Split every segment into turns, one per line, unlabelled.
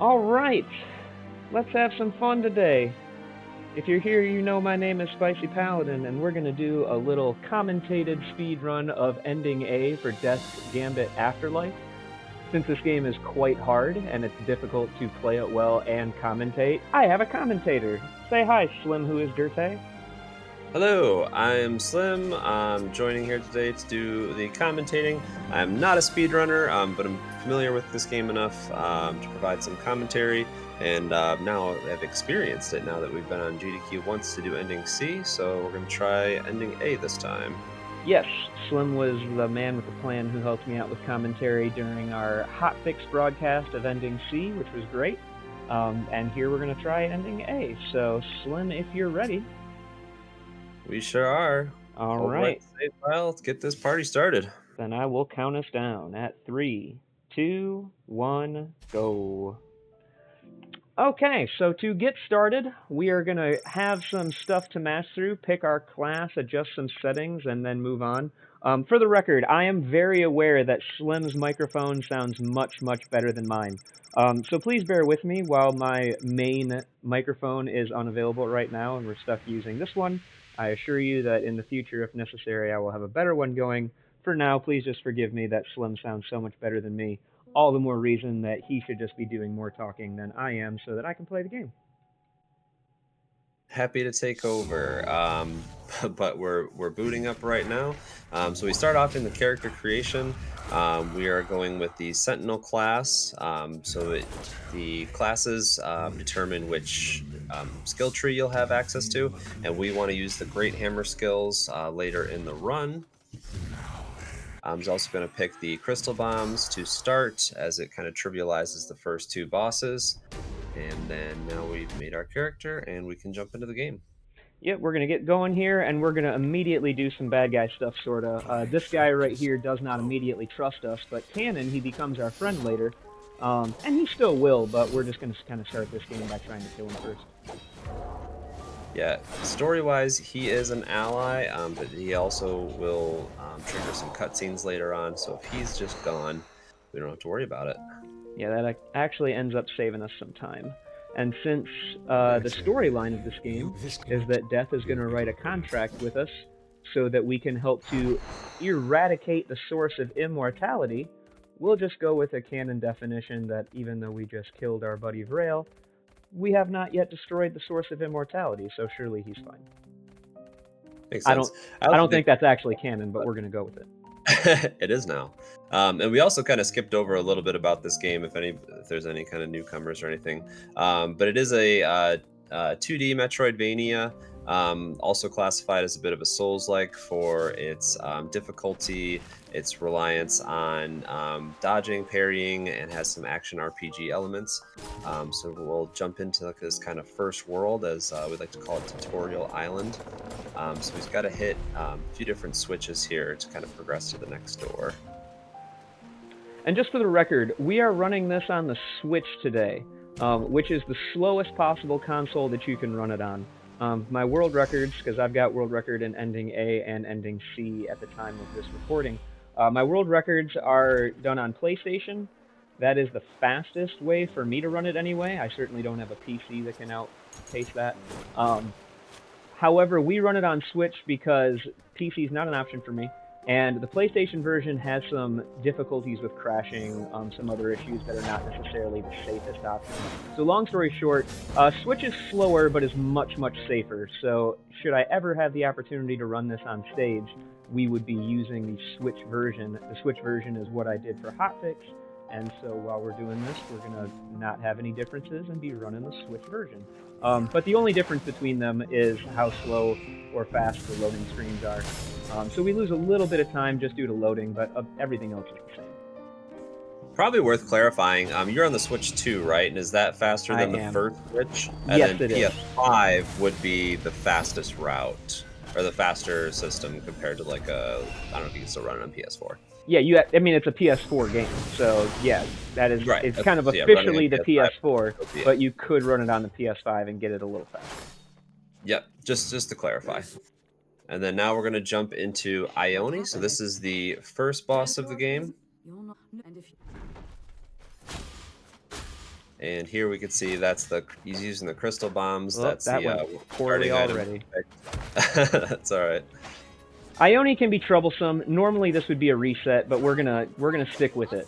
All right, let's have some fun today. If you're here, you know my name is Spicy Paladin, and we're going to do a little commentated speed run of Ending A for Death's Gambit Afterlife. Since this game is quite hard and it's difficult to play it well and commentate, I have a commentator. Say hi, Slim, who is Dirte.
Hello, I'm Slim. I'm joining here today to do the commentating. I'm not a speedrunner, but I'm familiar with this game enough to provide some commentary, and now I've experienced it now that we've been on GDQ once to do Ending C, so we're going to try Ending A this time.
Yes, Slim was the man with the plan who helped me out with commentary during our hotfix broadcast of Ending C, which was great. And here we're going to try Ending A. So, Slim, if you're ready.
We sure are.
All right.
Let's get this party started.
Then I will count us down at 3, 2, 1, go. Okay, so to get started, we are going to have some stuff to mash through, pick our class, adjust some settings, and then move on. For the record, I am very aware that Slim's microphone sounds much, much better than mine. So please bear with me while my main microphone is unavailable right now and we're stuck using this one. I assure you that in the future, if necessary, I will have a better one going. For now, please just forgive me that Slim sounds so much better than me. All the more reason that he should just be doing more talking than I am so that I can play the game.
Happy to take over, but we're booting up right now. So we start off in the character creation. We are going with the Sentinel class. The classes determine which skill tree you'll have access to, and we want to use the Great Hammer skills later in the run. I'm also going to pick the Crystal Bombs to start, as it kind of trivializes the first two bosses. And then now we've made our character, and we can jump into the game.
Yep, we're going to get going here, and we're going to immediately do some bad guy stuff, sort of. This guy right here does not immediately trust us, but canon, he becomes our friend later. And he still will, but we're just going to kind of start this game by trying to kill him first.
Yeah, story-wise, he is an ally, but he also will trigger some cutscenes later on, so if he's just gone, we don't have to worry about it.
Yeah, that actually ends up saving us some time. And since the storyline of this game is that Death is going to write a contract with us so that we can help to eradicate the source of immortality, we'll just go with a canon definition that even though we just killed our buddy Vrail, we have not yet destroyed the source of immortality, so surely he's fine.
Makes sense.
I don't think that's actually canon, but we're going to go with it.
It is now. And we also kind of skipped over a little bit about this game, if there's any kind of newcomers or anything. But it is a 2D Metroidvania, also classified as a bit of a Souls-like for its difficulty, its reliance on dodging, parrying, and has some action RPG elements. So we'll jump into this kind of first world, as we like to call it, Tutorial Island. So we've got to hit a few different switches here to kind of progress to the next door.
And just for the record, we are running this on the Switch today, which is the slowest possible console that you can run it on. My world records, because I've got world record in Ending A and Ending C at the time of this recording, my world records are done on PlayStation. That is the fastest way for me to run it anyway. I certainly don't have a PC that can outpace that. However, we run it on Switch because PC is not an option for me. And the PlayStation version has some difficulties with crashing, some other issues that are not necessarily the safest option. So long story short, Switch is slower but is much, much safer. So should I ever have the opportunity to run this on stage, we would be using the Switch version. The Switch version is what I did for hotfix. And so while we're doing this, we're going to not have any differences and be running the Switch version. But the only difference between them is how slow or fast the loading screens are. So we lose a little bit of time just due to loading, but everything else is the same.
Probably worth clarifying, you're on the Switch 2, right? And is that faster than the first Switch? And
yes,
then
it is.
PS5 would be the fastest route, or the faster system compared to like I don't know if you can still run it on PS4.
Yeah, I mean, it's a PS4 game, so yeah, that is,
right.
It's kind of officially the PS4, but you could run it on the PS5 and get it a little faster.
Yep, just to clarify. And then now we're going to jump into Ione. So this is the first boss of the game. And here we can see he's using the crystal bombs.
Oh,
That's
that
the
went poorly
starting item.
already.
That's all right.
Ione can be troublesome. Normally this would be a reset, but we're gonna stick with it.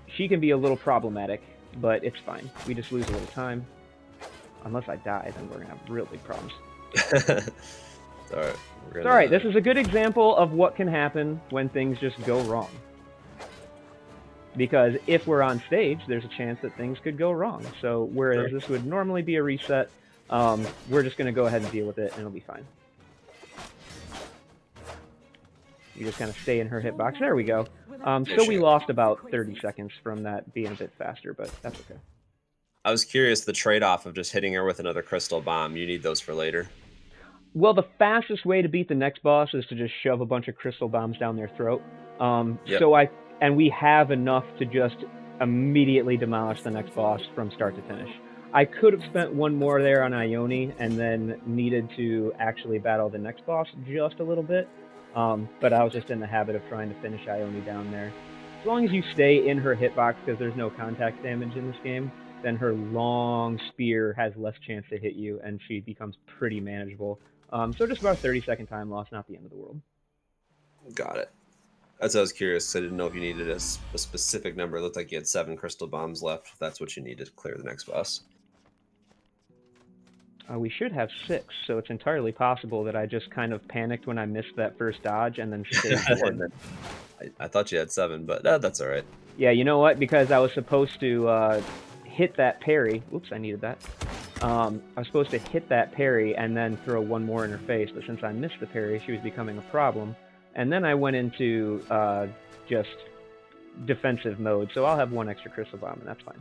She can be a little problematic, but it's fine. We just lose a little time. Unless I die, then we're gonna have real big problems.
All right.
It's all right. This is a good example of what can happen when things just go wrong. Because if we're on stage, there's a chance that things could go wrong. So whereas this would normally be a reset, we're just going to go ahead and deal with it, and it'll be fine. You just kind of stay in her hitbox. There we go. So we lost about 30 seconds from that being a bit faster, but that's okay.
I was curious the trade-off of just hitting her with another crystal bomb. You need those for later.
Well, the fastest way to beat the next boss is to just shove a bunch of crystal bombs down their throat. And we have enough to just immediately demolish the next boss from start to finish. I could have spent one more there on Ione and then needed to actually battle the next boss just a little bit, but I was just in the habit of trying to finish Ione down there. As long as you stay in her hitbox, because there's no contact damage in this game, then her long spear has less chance to hit you, and she becomes pretty manageable. So just about a 30-second time loss, not the end of the world.
Got it. As I was curious, I didn't know if you needed a specific number. It looked like you had 7 crystal bombs left. That's what you need to clear the next boss.
We should have 6, so it's entirely possible that I just kind of panicked when I missed that first dodge and then stayed forward.
I thought you had 7, but that's all right.
Yeah, you know what? Because I was supposed to hit that parry. Oops, I needed that. I was supposed to hit that parry and then throw one more in her face, but since I missed the parry, she was becoming a problem. And then I went into just defensive mode, so I'll have 1 extra crystal bomb, and that's fine.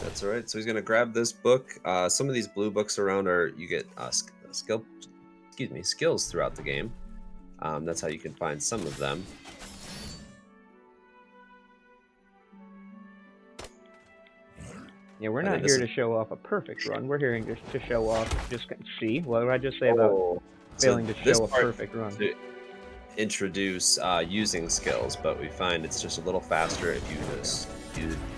That's all right. So he's going to grab this book. Some of these blue books around you get skills throughout the game. That's how you can find some of them.
Yeah, we're not here to show off a perfect run. We're here just to show off, see, what did I just say about failing to show a perfect run?
To introduce using skills, but we find it's just a little faster if you just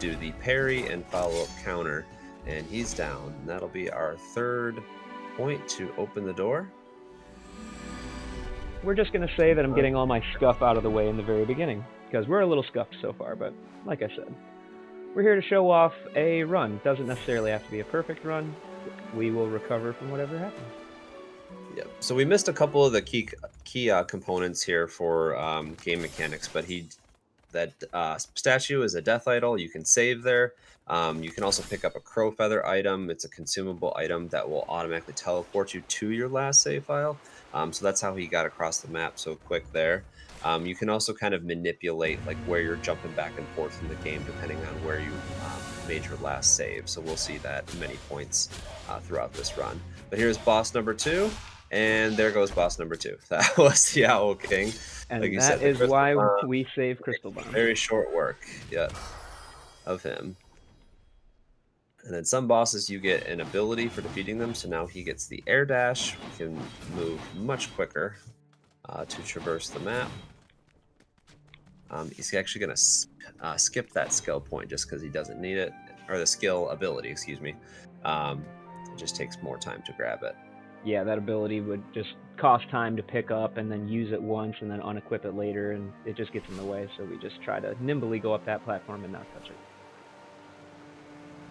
do the parry and follow-up counter, and he's down. And that'll be our 3rd point to open the door.
We're just going to say that I'm getting all my scuff out of the way in the very beginning, because we're a little scuffed so far, but like I said, we're here to show off a run. Doesn't necessarily have to be a perfect run. We will recover from whatever happens.
Yep. So we missed a couple of the key components here for game mechanics, but that statue is a death idol. You can save there. You can also pick up a crow feather item. It's a consumable item that will automatically teleport you to your last save file. So that's how he got across the map so quick there. You can also kind of manipulate like where you're jumping back and forth in the game depending on where you made your last save. So we'll see that many points throughout this run. But here's boss number 2. And there goes boss number 2. That was the Owl King.
And like that is why we save Crystal Bomb.
Very short work, of him. And then some bosses you get an ability for defeating them. So now he gets the air dash. We can move much quicker to traverse the map. He's actually going to skip that skill point just because he doesn't need it. Or the skill ability, excuse me. It just takes more time to grab it.
Yeah, that ability would just cost time to pick up and then use it once and then unequip it later, and it just gets in the way, so we just try to nimbly go up that platform and not touch it.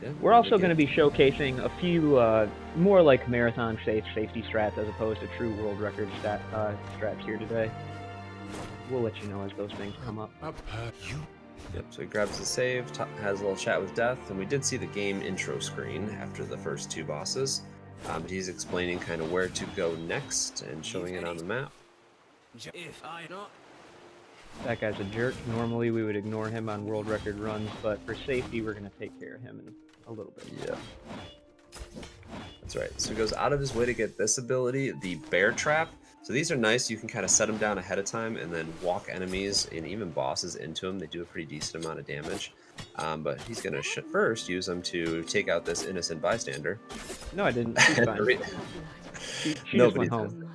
Yeah, we're also going to be showcasing a few more like marathon safety strats as opposed to true world record strats here today. We'll let you know as those things come up.
Yep, so he grabs the save, has a little chat with Death, and we did see the game intro screen after the first 2 bosses. But he's explaining kind of where to go next and showing it on the map.
That guy's a jerk. Normally we would ignore him on world record runs, but for safety we're going to take care of him in a little bit.
Yeah. That's right. So he goes out of his way to get this ability, the Bear Trap. So these are nice. You can kind of set them down ahead of time and then walk enemies and even bosses into them. They do a pretty decent amount of damage. But he's going to first use them to take out this innocent bystander.
No, I didn't. She's fine. She just went home.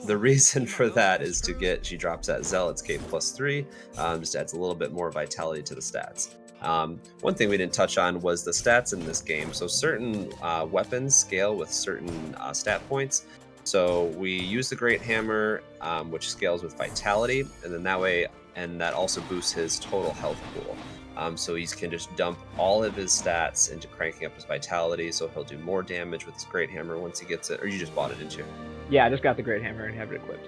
The reason for that is she drops that Zealot's Cape +3, just adds a little bit more vitality to the stats. One thing we didn't touch on was the stats in this game. So certain weapons scale with certain stat points. So we use the Great Hammer, which scales with Vitality, and then that way, and that also boosts his total health pool. So he can just dump all of his stats into cranking up his Vitality, so he'll do more damage with his Great Hammer once he gets it. Or you just bought it, didn't you?
Yeah, I just got the Great Hammer and have it equipped.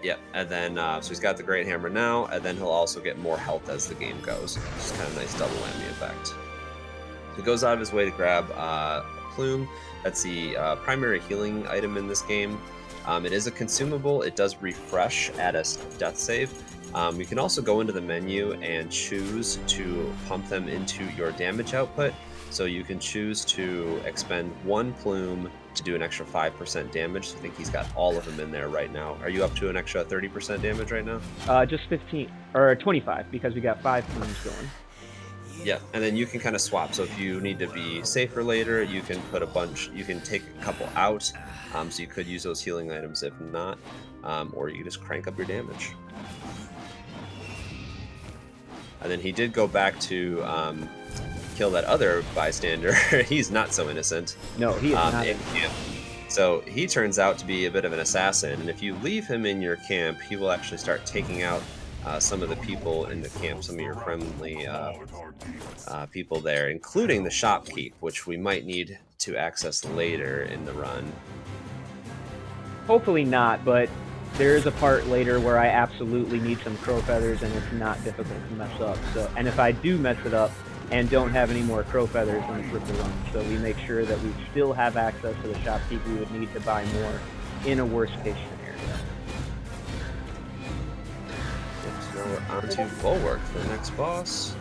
Yep, and then so he's got the Great Hammer now, and then he'll also get more health as the game goes. It's kind of a nice double whammy effect. He goes out of his way to grab a plume. That's the primary healing item in this game. It is a consumable. It does refresh at a death save. You can also go into the menu and choose to pump them into your damage output. So you can choose to expend 1 plume to do an extra 5% damage. So I think he's got all of them in there right now. Are you up to an extra 30% damage right now?
Just 15 or 25 because we got 5 plumes going.
Yeah, and then you can kind of swap. So if you need to be safer later, you can put a bunch. You can take a couple out. So you could use those healing items if not, or you can just crank up your damage. And then he did go back to kill that other bystander. He's not so innocent.
No, he is not.
So he turns out to be a bit of an assassin, and if you leave him in your camp, he will actually start taking out some of the people in the camp, some of your friendly people there, including the shopkeep, which we might need to access later in the run.
Hopefully not, but there is a part later where I absolutely need some crow feathers, and it's not difficult to mess up. So, and if I do mess it up and don't have any more crow feathers, then it's worth the run. So we make sure that we still have access to the shopkeep we would need to buy more in a worst case scenario.
So we're on to Bulwark for the next boss.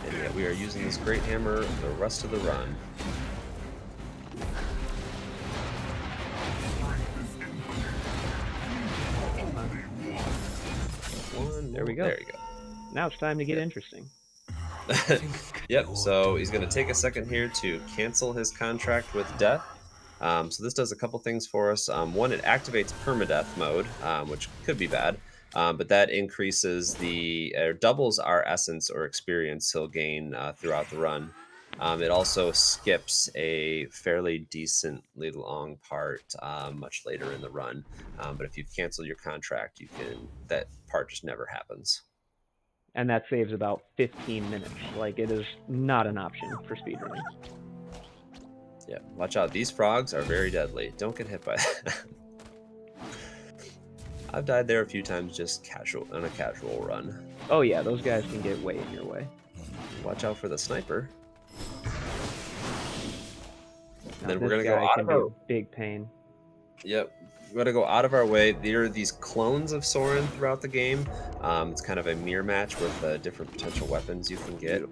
And yeah, we are using this Great Hammer the rest of the run.
There we go.
There you go.
Now it's time to get interesting.
Yep, so he's going to take a second here to cancel his contract with Death. So this does a couple things for us. One, it activates permadeath mode, which could be bad, but that increases doubles our essence or experience he'll gain throughout the run. It also skips a fairly decently long part much later in the run. But if you've canceled your contract, that part just never happens.
And that saves about 15 minutes. Like, it is not an option for speedrunning.
Yeah, watch out. These frogs are very deadly. Don't get hit by that. I've died there a few times just on a casual run.
Oh yeah, those guys can get way in your way.
Watch out for the sniper.
Now
then we're going to go out of our...
big pain.
Yep. We're going to go out of our way. There are these clones of Soren throughout the game. It's kind of a mirror match with different potential weapons you can get.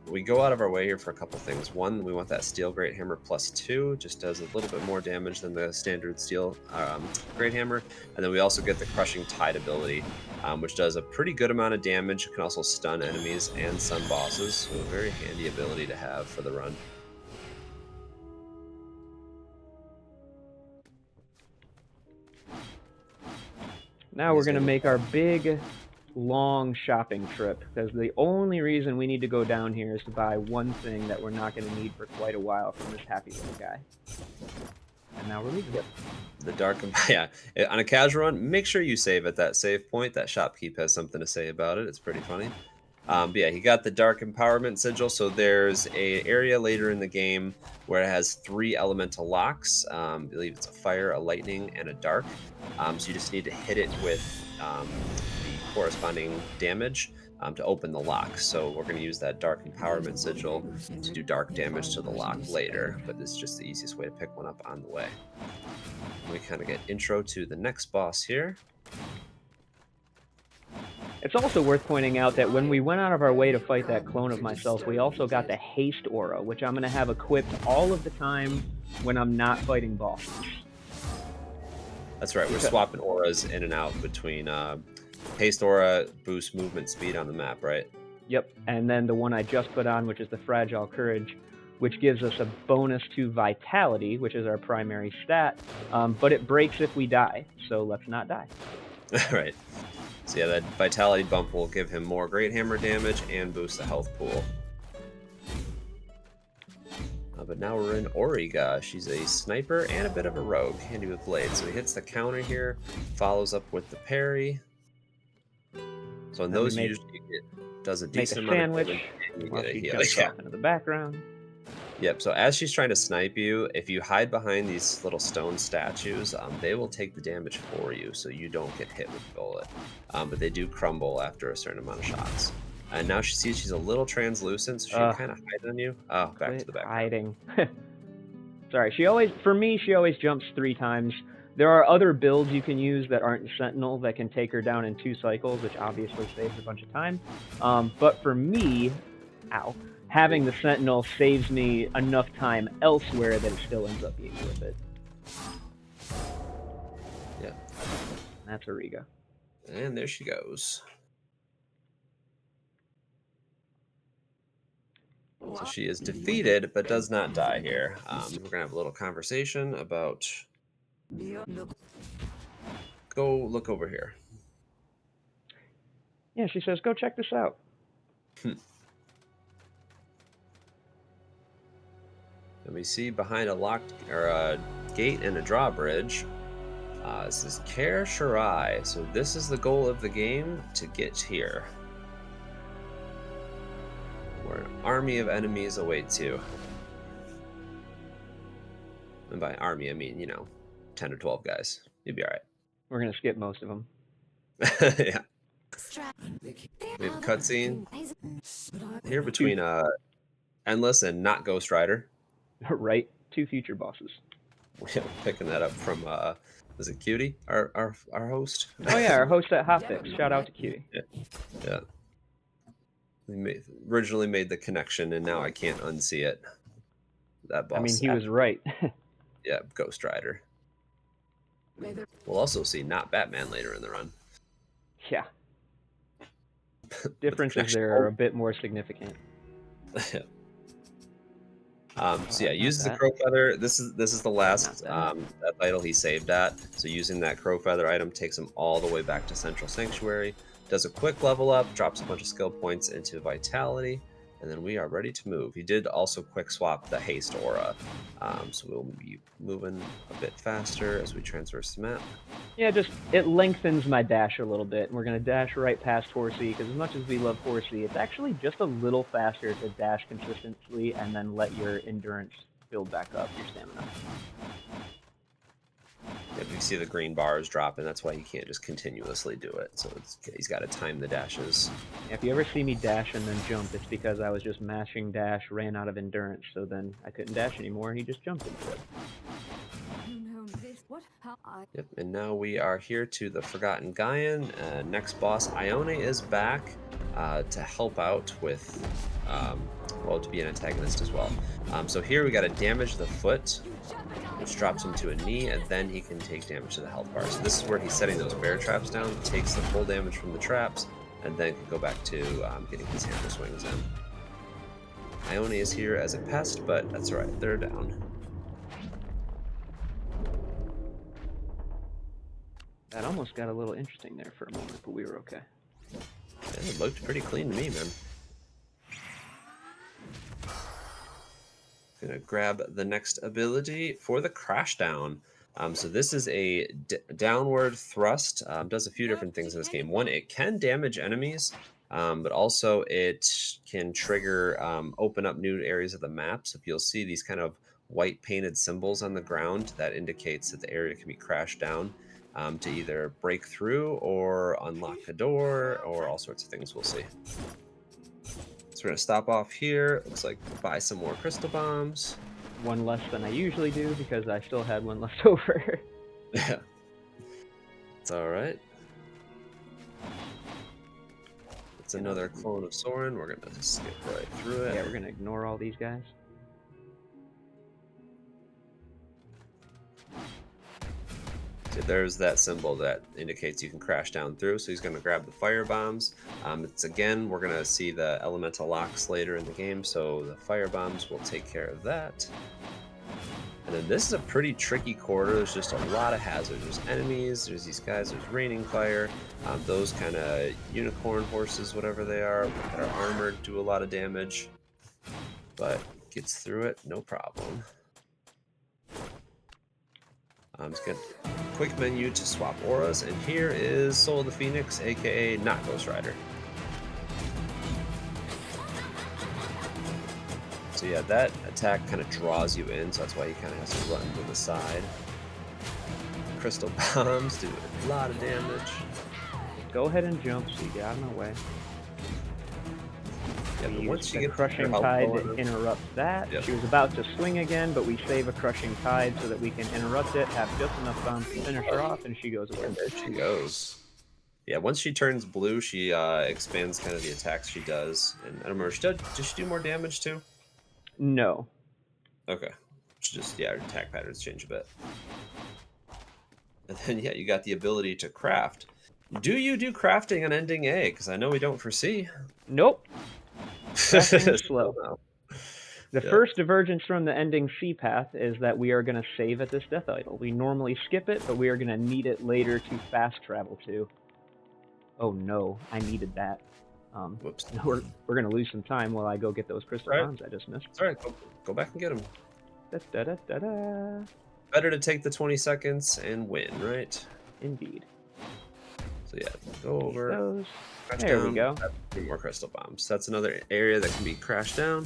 We go out of our way here for a couple things. One, we want that Steel Great Hammer +2. Just does a little bit more damage than the standard Steel Great Hammer. And then we also get the Crushing Tide ability, which does a pretty good amount of damage. It can also stun enemies and some bosses. So a very handy ability to have for the run.
Now we're going to make our big, long shopping trip, because the only reason we need to go down here is to buy one thing that we're not going to need for quite a while from this happy little guy. And now we're leaving.
Yep. The dark, yeah. On a casual run, make sure you save at that save point. That shopkeep has something to say about it. It's pretty funny. But yeah, he got the Dark Empowerment Sigil, so there's an area later in the game where it has 3 elemental locks. I believe it's a fire, a lightning, and a dark. So you just need to hit it with the corresponding damage to open the lock. So we're going to use that Dark Empowerment Sigil to do dark damage to the lock later, but it's just the easiest way to pick one up on the way. And we kind of get intro to the next boss here.
It's also worth pointing out that when we went out of our way to fight that clone of myself, we also got the Haste Aura, which I'm going to have equipped all of the time when I'm not fighting bosses.
That's right, we're swapping auras in and out between Haste Aura boosts movement speed on the map, right?
Yep, and then the one I just put on, which is the Fragile Courage, which gives us a bonus to Vitality, which is our primary stat, but it breaks if we die, so let's not die.
Right. So yeah, that vitality bump will give him more great hammer damage and boost the health pool. But now we're in Origa. She's a sniper and a bit of a rogue, handy with blades. So he hits the counter here, follows up with the parry. So in
Then we
those,
make,
usually it does a
make
decent
a
amount of
sandwich
damage, and you
while
get a
she
heal.
jumps
Yeah.
off into the background.
Yep, so as she's trying to snipe you, if you hide behind these little stone statues, they will take the damage for you, so you don't get hit with the bullet. But they do crumble after a certain amount of shots. And now she sees she's a little translucent, so she can kind of hide on you. Oh, back to the background.
Hiding. Sorry, for me, she always jumps 3 times. There are other builds you can use that aren't Sentinel that can take her down in 2 cycles, which obviously saves a bunch of time. But for me, having the Sentinel saves me enough time elsewhere that it still ends up being worth it.
Yeah.
That's Origa.
And there she goes. So she is defeated, but does not die here. We're going to have a little conversation about... Go look over here.
Yeah, she says, go check this out.
And we see behind a locked or a gate and a drawbridge. This is Kaer Shirai. So this is the goal of the game, to get here, where an army of enemies awaits you. And by army, I mean, 10 or 12 guys. You'll be all right.
We're going to skip most of them.
Yeah. We have a cutscene here between Endless and not Ghost Rider.
Right? 2 future bosses.
We're picking that up from, is it Cutie, our host?
Oh yeah, our host at Hotfix. Shout out to Cutie.
Yeah. We originally made the connection, and now I can't unsee it. That boss.
I mean, he was right.
Yeah, Ghost Rider. We'll also see not Batman later in the run.
Yeah. Differences there are a bit more significant.
So yeah, uses the crow feather. This is the last that idol he saved at. So using that crow feather item takes him all the way back to Central Sanctuary. Does a quick level up, drops a bunch of skill points into Vitality, and then we are ready to move. He did also quick swap the haste aura, so we'll be moving a bit faster as we traverse the map.
Yeah, it lengthens my dash a little bit, and we're going to dash right past Horsey, because as much as we love Horsey, it's actually just a little faster to dash consistently and then let your endurance build back up, your stamina.
Yeah, you see the green bars dropping, that's why he can't just continuously do it, so he's got to time the dashes.
Yeah, if you ever see me dash and then jump, it's because I was just mashing dash, ran out of endurance, so then I couldn't dash anymore, and he just jumped instead.
Yep, and now we are here to the Forgotten Gaian. Next boss, Ione, is back to help out with, to be an antagonist as well. So here we got to damage the foot, which drops him to a knee, and then he can take damage to the health bar. So this is where he's setting those bear traps down, takes the full damage from the traps, and then can go back to getting his hammer swings in. Ione is here as a pest, but that's alright, they're down.
That almost got a little interesting there for a moment, but we were okay.
Yeah, it looked pretty clean to me, man. Gonna grab the next ability for the Crash Down. So this is a downward thrust. Does a few different things in this game. One, it can damage enemies, but also it can trigger, open up new areas of the map. So if you'll see these kind of white painted symbols on the ground, that indicates that the area can be crashed down. To either break through or unlock a door or all sorts of things we'll see. So we're going to stop off here. Looks like buy some more crystal bombs.
One less than I usually do because I still had one left over.
Yeah. It's alright. It's another clone of Soren. We're going to skip right through it.
Yeah, we're going to ignore all these guys.
There's that symbol that indicates you can crash down through, so he's going to grab the fire bombs. Again, we're going to see the elemental locks later in the game, so the fire bombs will take care of that. And then this is a pretty tricky corridor. There's just a lot of hazards. There's enemies, there's these guys, there's raining fire. Those kind of unicorn horses, whatever they are, that are armored, do a lot of damage. But gets through it, no problem. Let's get a quick menu to swap auras. And here is Soul of the Phoenix, aka not Ghost Rider. So yeah, that attack kind of draws you in, so that's why he kind of has to run to the side. Crystal bombs do a lot of damage.
Go ahead and jump so you get out of my way.
Yeah, but once you
the
get
crushing tide to interrupt that.
Yep.
She was about to swing again, but we save a crushing tide so that we can interrupt it, have just enough bombs to finish her off, and she goes away.
And there she goes. Yeah, once she turns blue, she expands kind of the attacks she does. And I don't remember, does she do more damage too?
No.
Okay. It's just, yeah, her attack patterns change a bit. And then, yeah, you got the ability to craft. Do you do crafting on ending A? Because I know we don't foresee.
Nope. Crafting is slow.
No.
The first divergence from the ending C path is that we are going to save at this death idol. We normally skip it, but we are going to need it later to fast travel to. Oh no, I needed that.
Whoops.
We're going to lose some time while I go get those crystal bombs I just missed.
All right, go back and get them.
Da, da, da, da.
Better to take the 20 seconds and win, right?
Indeed.
So yeah, go over.
There we go.
Three more crystal bombs. That's another area that can be crashed down.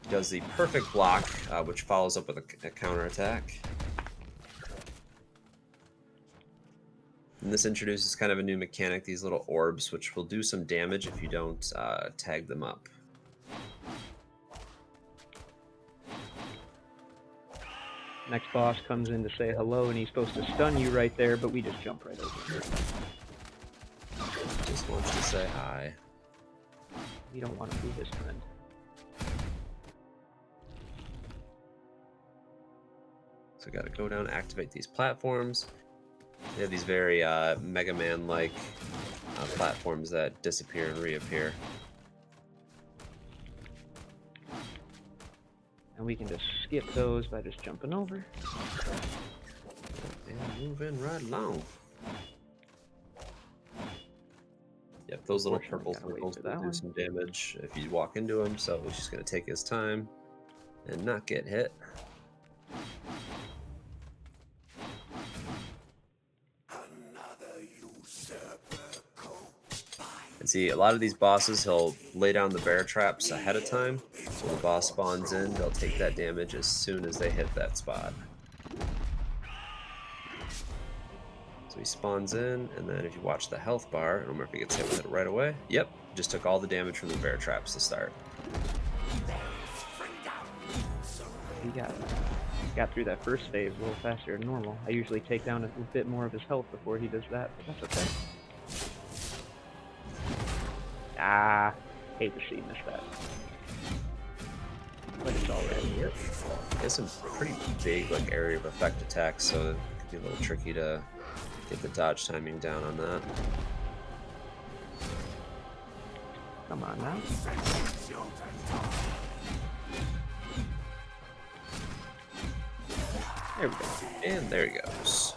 Does the perfect block, which follows up with a counter attack. And this introduces kind of a new mechanic, these little orbs, which will do some damage if you don't tag them up.
Next boss comes in to say hello, and he's supposed to stun you right there, but we just jump right over it.
Just wants to say hi.
We don't want to be his friend.
So we got to go down, activate these platforms. They have these very Mega Man-like platforms that disappear and reappear.
And we can just skip those by just jumping over.
And moving right along. Yep, those little purple circles will do some damage if you walk into them, so he's just going to take his time and not get hit. And see, a lot of these bosses, he'll lay down the bear traps ahead of time. So when the boss spawns in, they'll take that damage as soon as they hit that spot. So he spawns in, and then if you watch the health bar, I don't remember if he gets hit with it right away. Yep, just took all the damage from the bear traps to start.
He got through that first phase a little faster than normal. I usually take down a bit more of his health before he does that, but that's okay. Ah, hate to see miss that. But it's already
here. He has some pretty big area of effect attacks, so it could be a little tricky to get the dodge timing down on that.
Come on now. There we go.
And there he goes.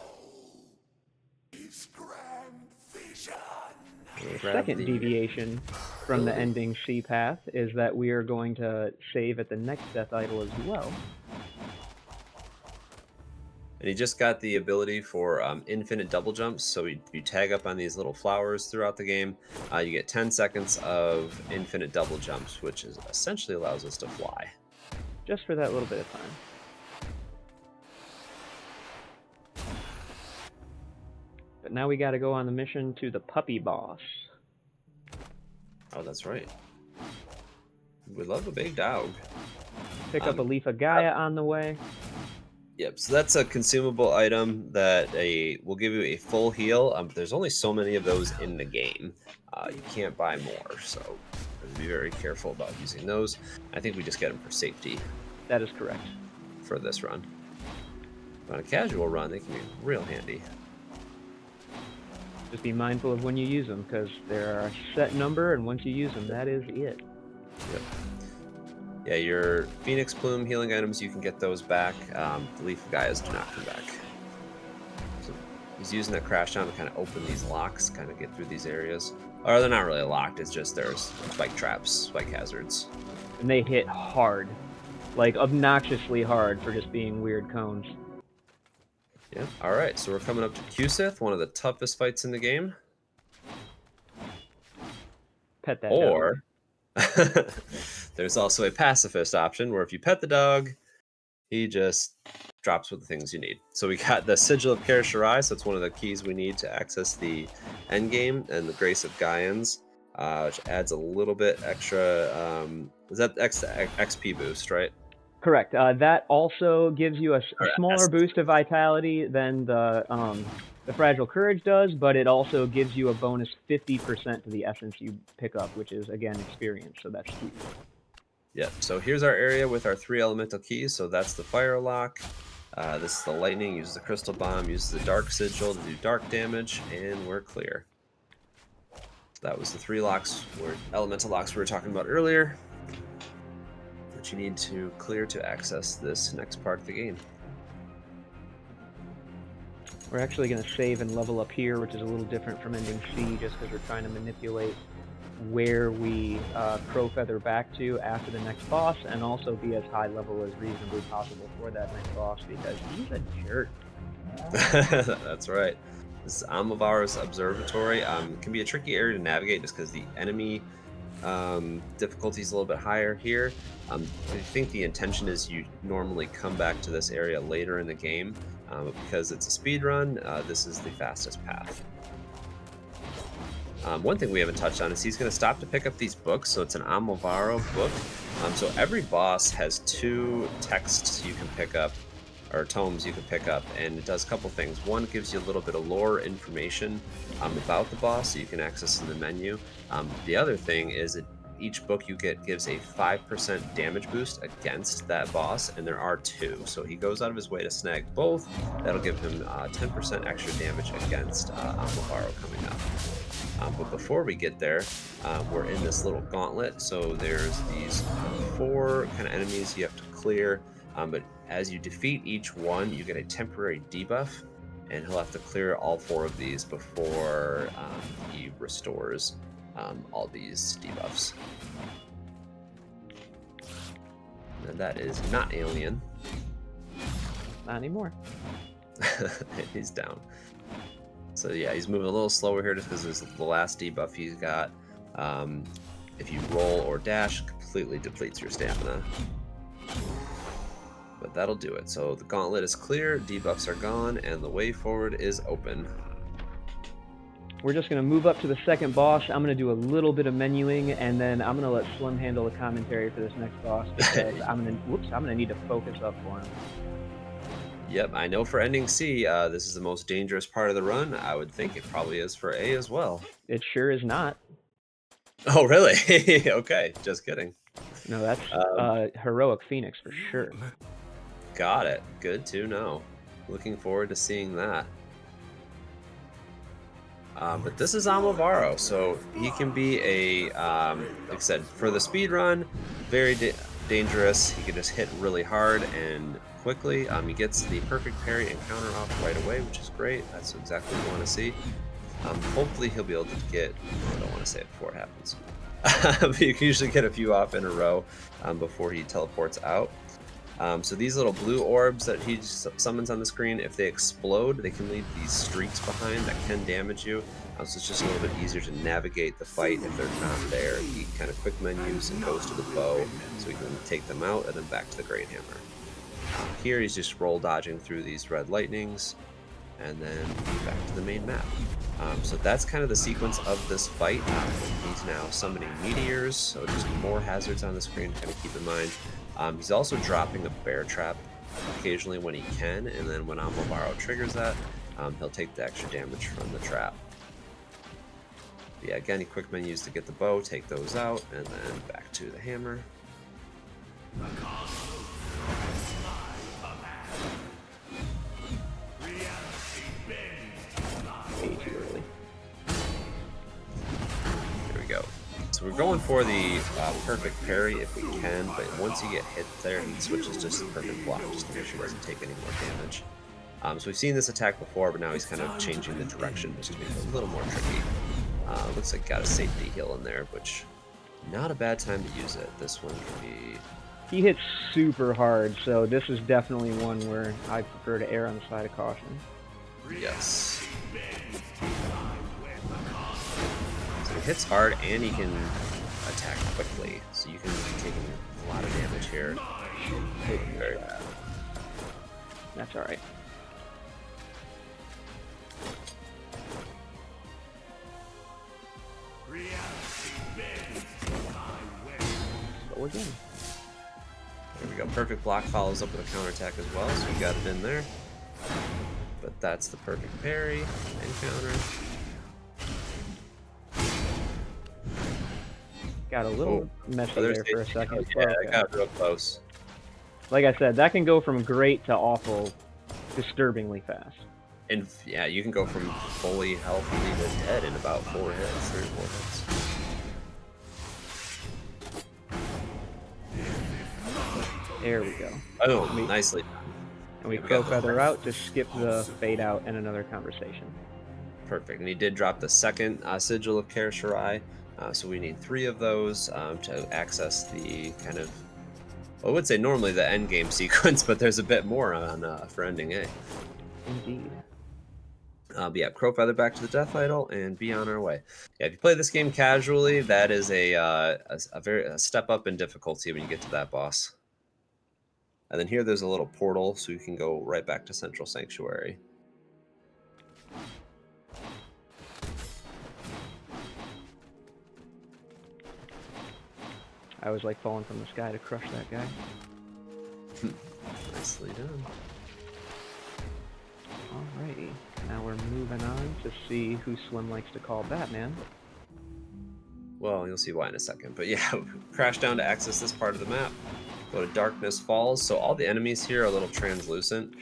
The second deviation from the ending C path is that we are going to save at the next death idol as well.
And he just got the ability for infinite double jumps, so you tag up on these little flowers throughout the game. You get 10 seconds of infinite double jumps, which is essentially allows us to fly.
Just for that little bit of time. But now we gotta go on the mission to the puppy boss.
Oh, that's right. We love a big dog.
Pick up a leaf of Gaia on the way.
Yep, so that's a consumable item that will give you a full heal. There's only so many of those in the game. You can't buy more, so be very careful about using those. I think we just get them for safety.
That is correct.
For this run. But on a casual run, they can be real handy.
Just be mindful of when you use them, because they're a set number, and once you use them, that is it.
Yep. Yeah, your Phoenix Plume healing items, you can get those back. The Leaf of Gaia's do not come back. So he's using that crash down to kind of open these locks, kind of get through these areas. Or they're not really locked, it's just there's spike traps, spike hazards.
And they hit hard. Like, obnoxiously hard for just being weird cones.
Yeah, alright, so we're coming up to Q-Sith, one of the toughest fights in the game.
Pet that
Or there's also a pacifist option where if you pet the dog, he just drops with the things you need. So we got the Sigil of Kara-Shirai, so it's one of the keys we need to access the end game, and the Grace of Gaians, which adds a little bit extra. Is that XP boost, right?
Correct. That also gives you a smaller boost of vitality than the Fragile Courage does, but it also gives you a bonus 50% to the essence you pick up, which is, again, experience, so that's huge.
Yep, so here's our area with our 3 elemental keys. So that's the Fire Lock, this is the Lightning, uses the Crystal Bomb, uses the Dark Sigil to do dark damage, and we're clear. So that was the 3 locks, or elemental locks we were talking about earlier, that you need to clear to access this next part of the game.
We're actually going to save and level up here, which is a little different from ending C, just because we're trying to manipulate where we crow feather back to after the next boss, and also be as high level as reasonably possible for that next boss, because he's a jerk.
That's right. This is Amavaro's Observatory. It can be a tricky area to navigate just because the enemy difficulty is a little bit higher here. I think the intention is you normally come back to this area later in the game, but because it's a speed run, this is the fastest path. One thing we haven't touched on is he's going to stop to pick up these books. So it's an Amavaro book. So every boss has 2 texts you can pick up, or tomes you can pick up, and it does a couple things. One gives you a little bit of lore information about the boss that you can access in the menu. The other thing is that each book you get gives a 5% damage boost against that boss, and there are 2. So he goes out of his way to snag both. That'll give him 10% extra damage against Amavaro coming up. But before we get there, we're in this little gauntlet. So there's these 4 kind of enemies you have to clear. But as you defeat each one, you get a temporary debuff, and he'll have to clear all 4 of these before he restores all these debuffs. And that is not Alien.
Not anymore.
He's down. So yeah, he's moving a little slower here just because this is the last debuff he's got. If you roll or dash, it completely depletes your stamina. But that'll do it. So the gauntlet is clear, debuffs are gone, and the way forward is open.
We're just going to move up to the second boss. I'm going to do a little bit of menuing, and then I'm going to let Slim handle the commentary for this next boss, because I'm going to need to focus up for him.
Yep, I know for ending C, this is the most dangerous part of the run. I would think it probably is for A as well.
It sure is not.
Oh, really? Okay, just kidding.
No, that's Heroic Phoenix for sure.
Got it. Good to know. Looking forward to seeing that. But this is Amavaro, so he can be a, like I said, for the speed run, very dangerous. He can just hit really hard and quickly. He gets the perfect parry and counter off right away, which is great. That's exactly what we want to see. Hopefully he'll be able to get, I don't want to say it before it happens, but you can usually get a few off in a row before he teleports out. So these little blue orbs that he summons on the screen, if they explode, they can leave these streaks behind that can damage you. So it's just a little bit easier to navigate the fight if they're not there. He kind of quick menus and goes to the bow, so he can take them out and then back to the Great Hammer. Here he's just roll dodging through these red lightnings, and then back to the main map. So that's kind of the sequence of this fight. He's now summoning meteors, so just more hazards on the screen to kind of keep in mind. He's also dropping a bear trap occasionally when he can, and then when Amavaro triggers that, he'll take the extra damage from the trap. But yeah, again, he quick menus to get the bow, take those out, and then back to the hammer. Way too early. There we go. So we're going for the perfect parry if we can, but once you get hit there, he switches just to perfect block just to make sure he doesn't take any more damage. So we've seen this attack before, but now he's kind of changing the direction just to make it a little more tricky. Looks like got a safety heal in there, which not a bad time to use it. This one can be...
He hits super hard, so this is definitely one where I prefer to err on the side of caution.
Yes. So he hits hard and he can attack quickly, so you can be taking a lot of damage here. Very bad.
That's alright. Go again.
There we go. Perfect block follows up with a counterattack as well, so we got it in there. But that's the perfect parry and counter.
Got a little messy there for a second.
Yeah, I got real close.
Like I said, that can go from great to awful disturbingly fast.
And yeah, you can go from fully healthy to dead in about 4 hits, 3 or 4 hits.
There we go.
Oh, nicely done.
And we Crow Feather out to skip the fade out and another conversation.
Perfect. And he did drop the second Sigil of Kaer Shirai, so we need 3 of those to access the kind of, well, I would say normally the end game sequence, but there's a bit more on for ending A.
Indeed.
But yeah, Crow Feather back to the Death Idol and be on our way. Yeah, if you play this game casually, that is a step up in difficulty when you get to that boss. And then here there's a little portal, so you can go right back to Central Sanctuary.
I was like falling from the sky to crush that guy.
Nicely done.
Alrighty, now we're moving on to see who Slim likes to call Batman.
Well, you'll see why in a second. But yeah, crash down to access this part of the map. Go to Darkness Falls. So all the enemies here are a little translucent.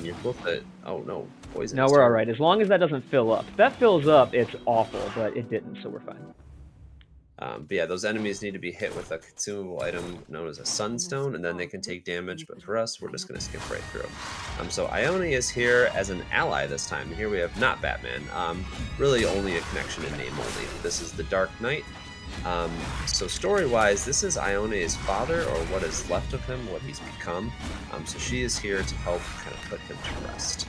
You're both at... Oh, no. Poison.
No, we're alright. As long as that doesn't fill up. If that fills up, it's awful, but it didn't, so we're fine.
But yeah, those enemies need to be hit with a consumable item known as a Sunstone, and then they can take damage. But for us, we're just going to skip right through. So Ione is here as an ally this time. And here we have not Batman. Really only a connection in name only. This is the Dark Knight. So story-wise, this is Ione's father, or what is left of him, what he's become. So she is here to help kind of put him to rest.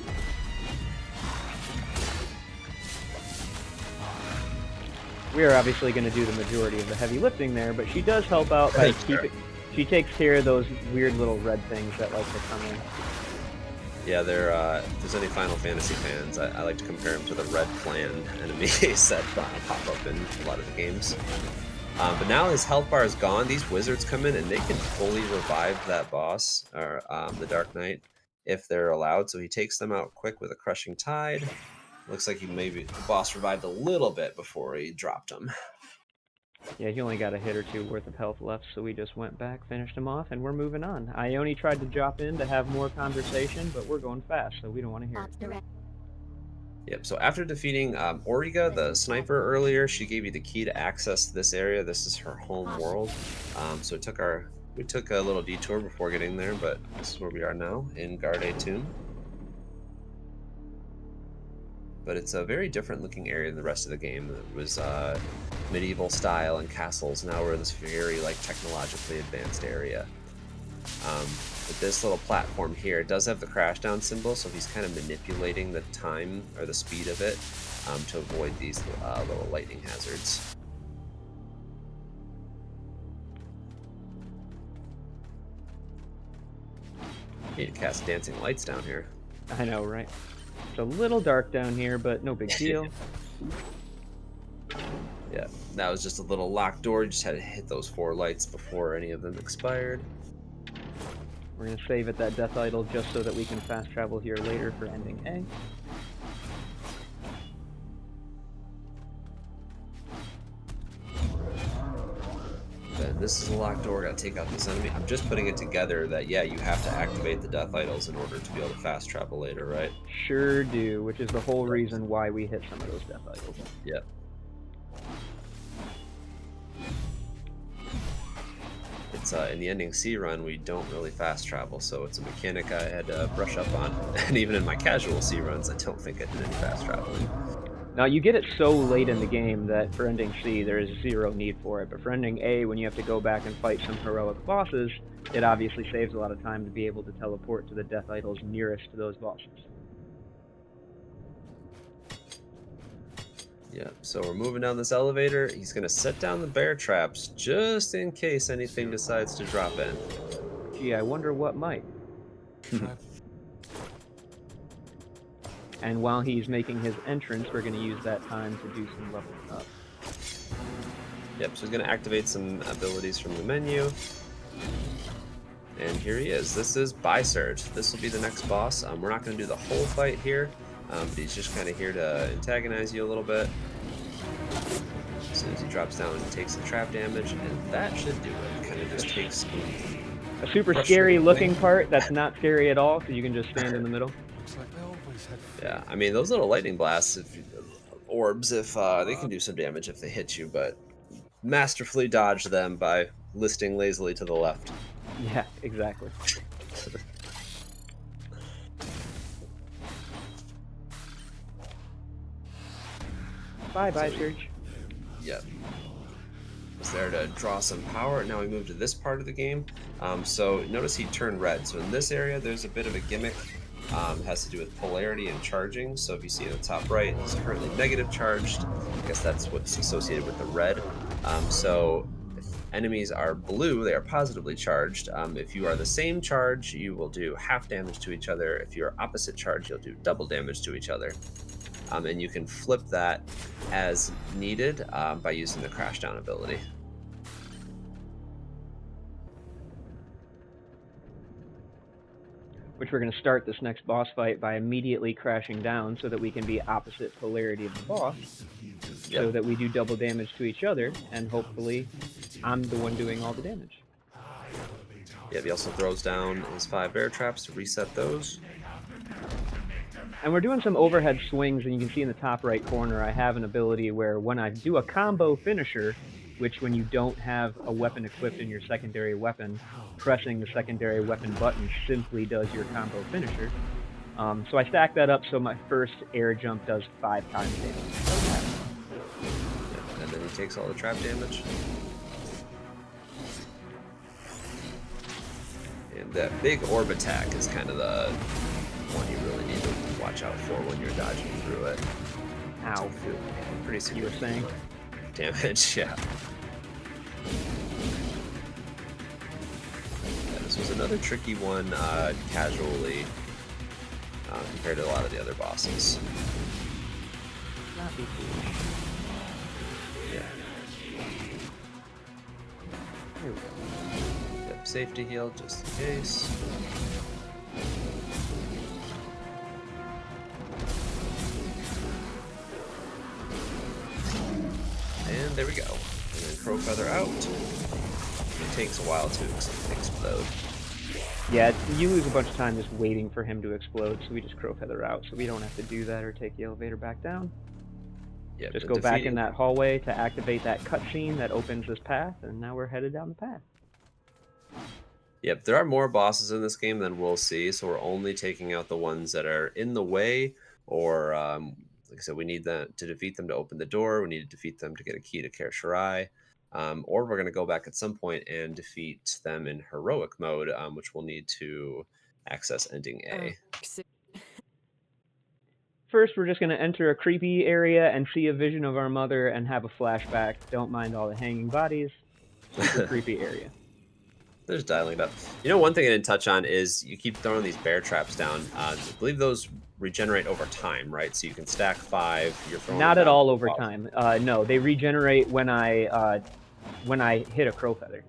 We are obviously going to do the majority of the heavy lifting there, but she does help out by keeping... She takes care of those weird little red things that like to come in.
Yeah, they're, if there's any Final Fantasy fans, I like to compare them to the Red Clan enemies that pop up in a lot of the games. But now his health bar is gone, these wizards come in and they can fully revive that boss, or the Dark Knight, if they're allowed. So he takes them out quick with a Crushing Tide. Looks like the boss revived a little bit before he dropped him.
Yeah, he only got a hit or two worth of health left, so we just went back, finished him off, and we're moving on. Ione tried to drop in to have more conversation, but we're going fast, so we don't want to hear it.
Yep, so after defeating Auriga, the sniper earlier, she gave you the key to access this area. This is her home world. So we took a little detour before getting there, but this is where we are now, in Garde Tomb. But it's a very different looking area than the rest of the game. It was medieval style and castles. Now we're in this very technologically advanced area. But this little platform here does have the crash down symbol, so he's kind of manipulating the time or the speed of it to avoid these little lightning hazards. Need to cast dancing lights down here.
I know, right? It's a little dark down here, but no big deal.
Yeah, that was just a little locked door. You just had to hit those 4 lights before any of them expired.
We're going to save at that Death Idol just so that we can fast travel here later for ending A.
Then this is a locked door. Gotta take out this enemy. I'm just putting it together that, yeah, you have to activate the Death Idols in order to be able to fast travel later, right?
Sure do, which is the whole reason why we hit some of those Death Idols.
Yep. it's in the ending C run, we don't really fast travel, so it's a mechanic I had to brush up on. And even in my casual C runs, I don't think I did any fast traveling.
Now, you get it so late in the game that for ending C, there is zero need for it. But for ending A, when you have to go back and fight some heroic bosses, it obviously saves a lot of time to be able to teleport to the death idols nearest to those bosses.
Yeah, so we're moving down this elevator. He's going to set down the bear traps just in case anything decides to drop in.
Gee, I wonder what might. And while he's making his entrance, we're going to use that time to do some leveling up.
Yep, so he's going to activate some abilities from the menu. And here he is. This is Bi-Surge. This will be the next boss. We're not going to do the whole fight here, but he's just kind of here to antagonize you a little bit. As soon as he drops down, he takes the trap damage, and that should do it. Kind of just takes
a super scary looking part that's not scary at all, so you can just stand in the middle.
Yeah, I mean, those little lightning blasts, orbs, if they can do some damage if they hit you, but masterfully dodge them by listing lazily to the left.
Yeah, exactly. Bye, Surge.
Yep. Was there to draw some power. Now we move to this part of the game. So notice he turned red. So in this area, there's a bit of a gimmick. It has to do with polarity and charging. So if you see in the top right, it's currently negative charged. I guess that's what's associated with the red. So if enemies are blue, they are positively charged. If you are the same charge, you will do half damage to each other. If you're opposite charge, you'll do double damage to each other. And you can flip that as needed by using the crash down ability.
Which we're going to start this next boss fight by immediately crashing down so that we can be opposite polarity of the boss. Yep. So that we do double damage to each other, and hopefully I'm the one doing all the damage.
Yep, he also throws down his 5 bear traps to reset those.
And we're doing some overhead swings, and you can see in the top right corner I have an ability where when I do a combo finisher, which when you don't have a weapon equipped in your secondary weapon, pressing the secondary weapon button simply does your combo finisher. So I stack that up so my first air jump does 5 times damage.
Yep, and then he takes all the trap damage. And that big orb attack is kind of the one you really need to watch out for when you're dodging through it.
Ow.
Pretty super.
You were saying?
Damage, yeah. This was another tricky one casually compared to a lot of the other bosses.
Not be foolish.
Yeah.
Here we go.
Yep, safety heal just in case. And there we go. And then Crow Feather out. It takes a while to explode.
Yeah, you lose a bunch of time just waiting for him to explode, so we just Crow Feather out, so we don't have to do that or take the elevator back down.
Yep,
just go back in that hallway to activate that cutscene that opens this path, and now we're headed down the path.
Yep, there are more bosses in this game than we'll see, so we're only taking out the ones that are in the way, or like I said, we need to defeat them to open the door. We need to defeat them to get a key to Kaer Shirai. Or we're going to go back at some point and defeat them in heroic mode, which we'll need to access ending A.
First, we're just going to enter a creepy area and see a vision of our mother and have a flashback. Don't mind all the hanging bodies. It's a creepy area.
They're just dialing it up. You know, one thing I didn't touch on is you keep throwing these bear traps down. I believe those regenerate over time, right? So you can stack 5. You're throwing
not at all over time. No, they regenerate when I hit a Crow Feather.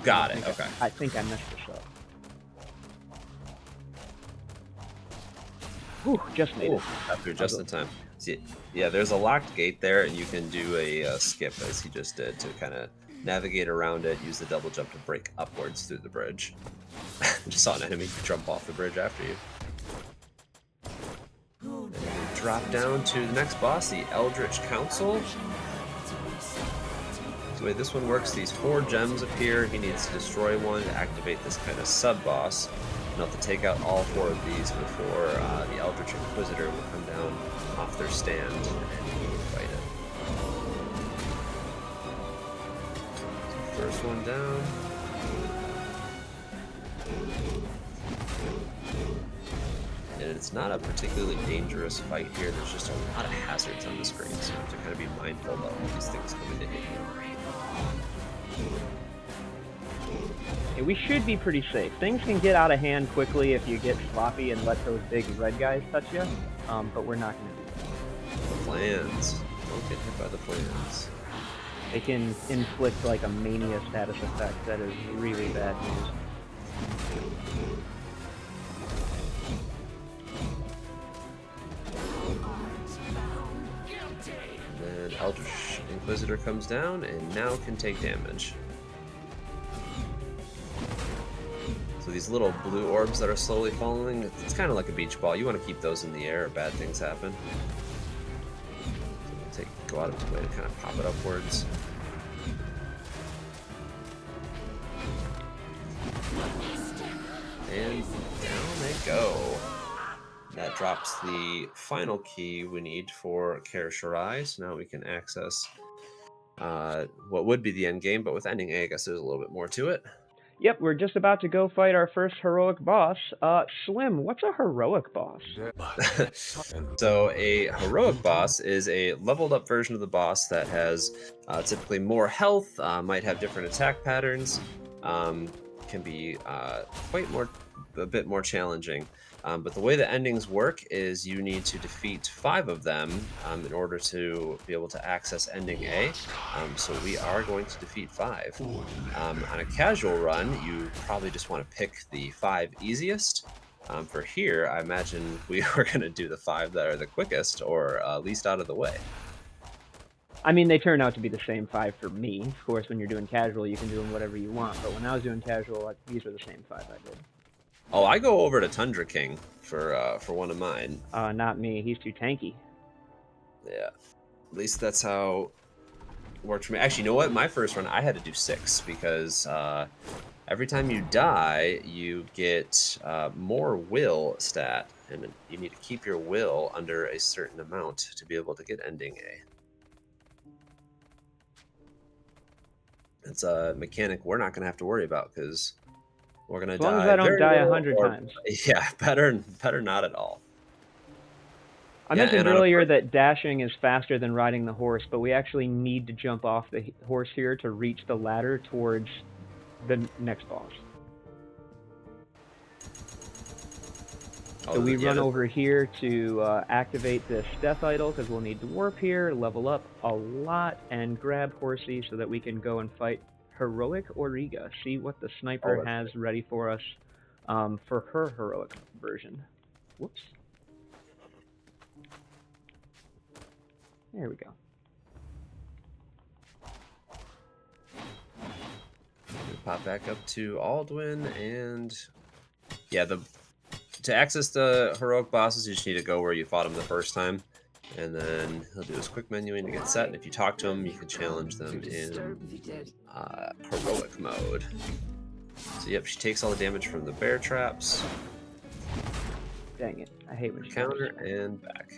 Got it. Okay.
I think I messed this up. Whew, just made it.
Got through just in time. See, yeah, there's a locked gate there, and you can do a skip as he just did to kind of navigate around it. Use the double jump to break upwards through the bridge. Just saw an enemy jump off the bridge after you. And we drop down to the next boss, the Eldritch Council. the way this one works, these 4 gems appear. He needs to destroy one to activate this kind of sub-boss. And he'll have to take out all 4 of these before the Eldritch Inquisitor will come down off their stand and he will fight it. So first one down. And it's not a particularly dangerous fight here. There's just a lot of hazards on the screen, so you have to kind of be mindful about all these things coming to hit you.
Yeah, we should be pretty safe. Things can get out of hand quickly if you get sloppy and let those big red guys touch you, but we're not going to do that.
The plans. Don't get hit by the plans.
They can inflict like a mania status effect that is really bad news.
And then Eldritch Inquisitor comes down and now can take damage. So these little blue orbs that are slowly falling, it's kind of like a beach ball. You want to keep those in the air or bad things happen. So go out of its way to kind of pop it upwards. And down they go. That drops the final key we need for Kara Shirai, so now we can access what would be the end game, but with ending A, I guess there's a little bit more to it.
Yep, we're just about to go fight our first heroic boss. Slim, what's a heroic boss?
So a heroic boss is a leveled up version of the boss that has typically more health, might have different attack patterns, can be a bit more challenging. But the way the endings work is you need to defeat 5 of them in order to be able to access ending A. So we are going to defeat 5. On a casual run, you probably just want to pick the 5 easiest. For here, I imagine we are going to do the 5 that are the quickest or least out of the way.
I mean, they turn out to be the same 5 for me. Of course, when you're doing casual, you can do them whatever you want. But when I was doing casual, these are the same 5 I did.
Oh, I go over to Tundra King for one of mine.
Not me. He's too tanky.
Yeah, at least that's how it worked for me. Actually, you know what? My first run, I had to do 6 because every time you die, you get more will stat, and you need to keep your will under a certain amount to be able to get ending A. It's a mechanic we're not going to have to worry about because we're going to die.
As long as I don't die 100 times.
Yeah, better not at all.
I mentioned earlier that dashing is faster than riding the horse, but we actually need to jump off the horse here to reach the ladder towards the next boss. So we run over here to activate this Death Idol, because we'll need to warp here, level up a lot, and grab Horsey so that we can go and fight Heroic Auriga. See what the sniper has ready for us for her heroic version. Whoops. There we go.
Pop back up to Alduin, and yeah, to access the heroic bosses, you just need to go where you fought him the first time, and then he'll do his quick menuing to get set, and if you talk to him, you can challenge them in heroic mode. So yep, she takes all the damage from the bear traps.
Dang it, I hate when she
counter and back.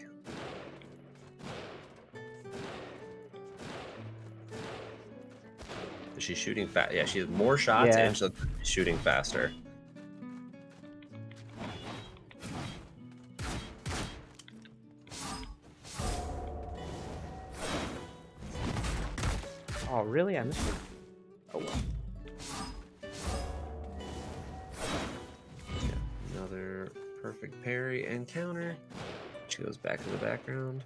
She's shooting fast. Yeah, she has more shots and she's shooting faster.
Oh, really? I missed it. Oh, well.
Yeah, another perfect parry and counter. She goes back in the background.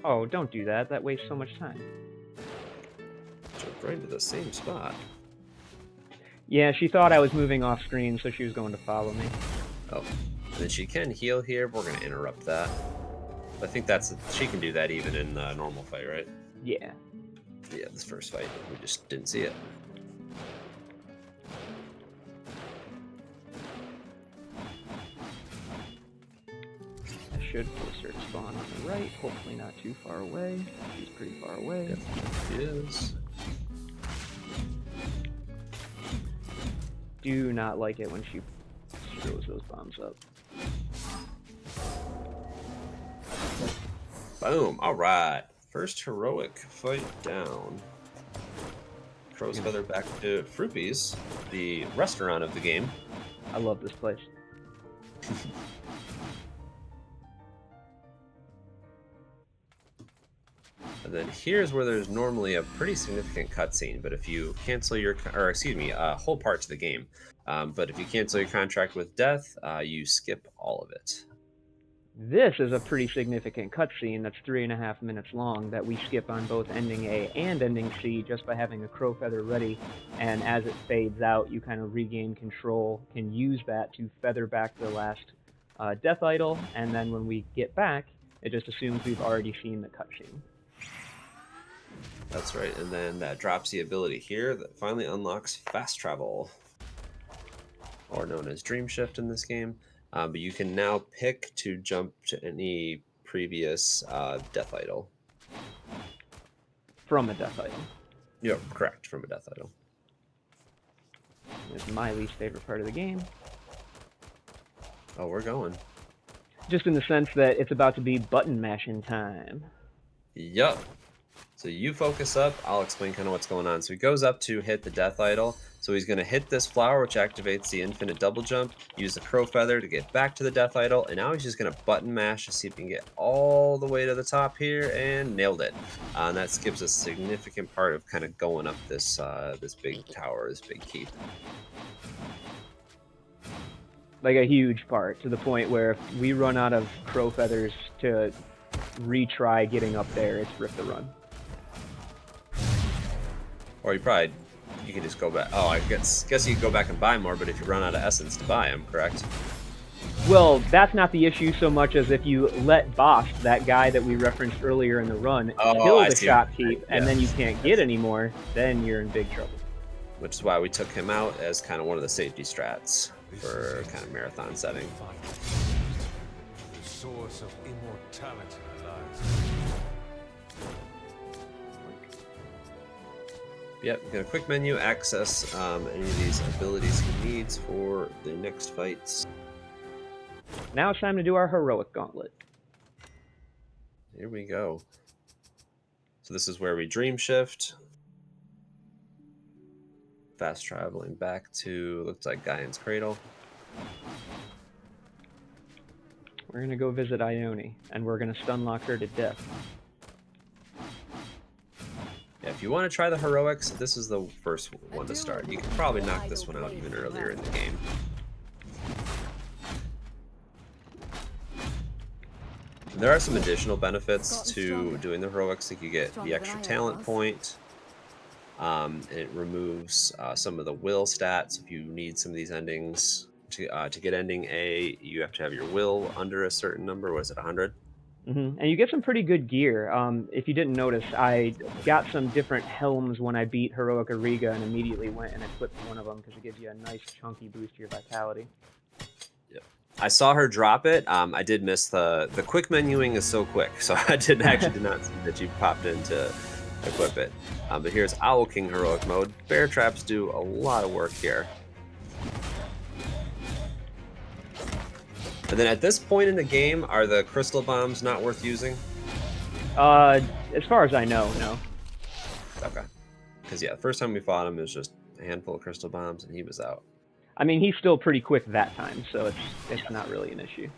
Oh, don't do that. That wastes so much time.
Jump right into the same spot.
Yeah, she thought I was moving off screen, so she was going to follow me.
Oh, and then she can heal here, but we're going to interrupt that. I think she can do that even in a normal fight, right?
Yeah.
Yeah, this first fight, we just didn't see it.
should force her to spawn on the right, hopefully not too far away. She's pretty far away.
Yep, she is.
Do not like it when she throws those bombs up.
Boom. All right. First heroic fight down. Crow's Feather back to Fruipies, the restaurant of the game.
I love this place.
And then here's where there's normally a pretty significant cutscene, but if you cancel your, or excuse me, a whole part to the game. But if you cancel your contract with death, you skip all of it.
This is a pretty significant cutscene that's 3.5 minutes long that we skip on both ending A and ending C just by having a Crow Feather ready, and as it fades out, you kind of regain control, can use that to feather back the last death idol, and then when we get back, it just assumes we've already seen the cutscene.
That's right, and then that drops the ability here that finally unlocks fast travel, or known as Dream Shift in this game. But you can now pick to jump to any previous death idol.
From a death idol.
Yep, correct, from a death idol.
It's my least favorite part of the game.
Oh, we're going.
Just in the sense that it's about to be button mashing time.
Yup. So you focus up, I'll explain kind of what's going on. So he goes up to hit the death idol. So he's going to hit this flower, which activates the infinite double jump, use the Crow Feather to get back to the death idol, and now he's just going to button mash to see if he can get all the way to the top here, and nailed it. And that skips a significant part of kind of going up this this big tower, this big keep.
Like a huge part, to the point where if we run out of Crow Feathers to retry getting up there, it's Rip the Run.
Or you could just go back. Oh, I guess you could go back and buy more, but if you run out of essence to buy them, correct?
Well, that's not the issue so much as if you let Boss, that guy that we referenced earlier in the run, kill the shopkeep, and then you can't get any more, then you're in big trouble.
Which is why we took him out as kind of one of the safety strats for kind of marathon setting.
The source of immortality lies.
Yep, got a quick menu, access any of these abilities he needs for the next fights.
Now it's time to do our heroic gauntlet.
Here we go. So this is where we dream shift. Fast traveling back to, looks like Gaian's Cradle.
We're going to go visit Ione, and we're going to stun lock her to death.
Yeah, if you want to try the heroics, this is the first one to start. You can probably knock this one out even earlier in the game. There are some additional benefits to doing the heroics. Like you get the extra talent point. It removes some of the will stats. If you need some of these endings to get ending A, you have to have your will under a certain number. Was it 100?
And you get some pretty good gear. If you didn't notice, I got some different helms when I beat Heroic Ariga and immediately went and equipped one of them because it gives you a nice chunky boost to your vitality.
Yep. I saw her drop it. I did miss the quick menuing is so quick, so I did not see that you popped in to equip it. But here's Owl King Heroic mode. Bear traps do a lot of work here. And then at this point in the game, are the crystal bombs not worth using?
As far as I know, no.
Okay. Because yeah, the first time we fought him, it was just a handful of crystal bombs, and he was out.
I mean, he's still pretty quick that time, so it's not really an issue.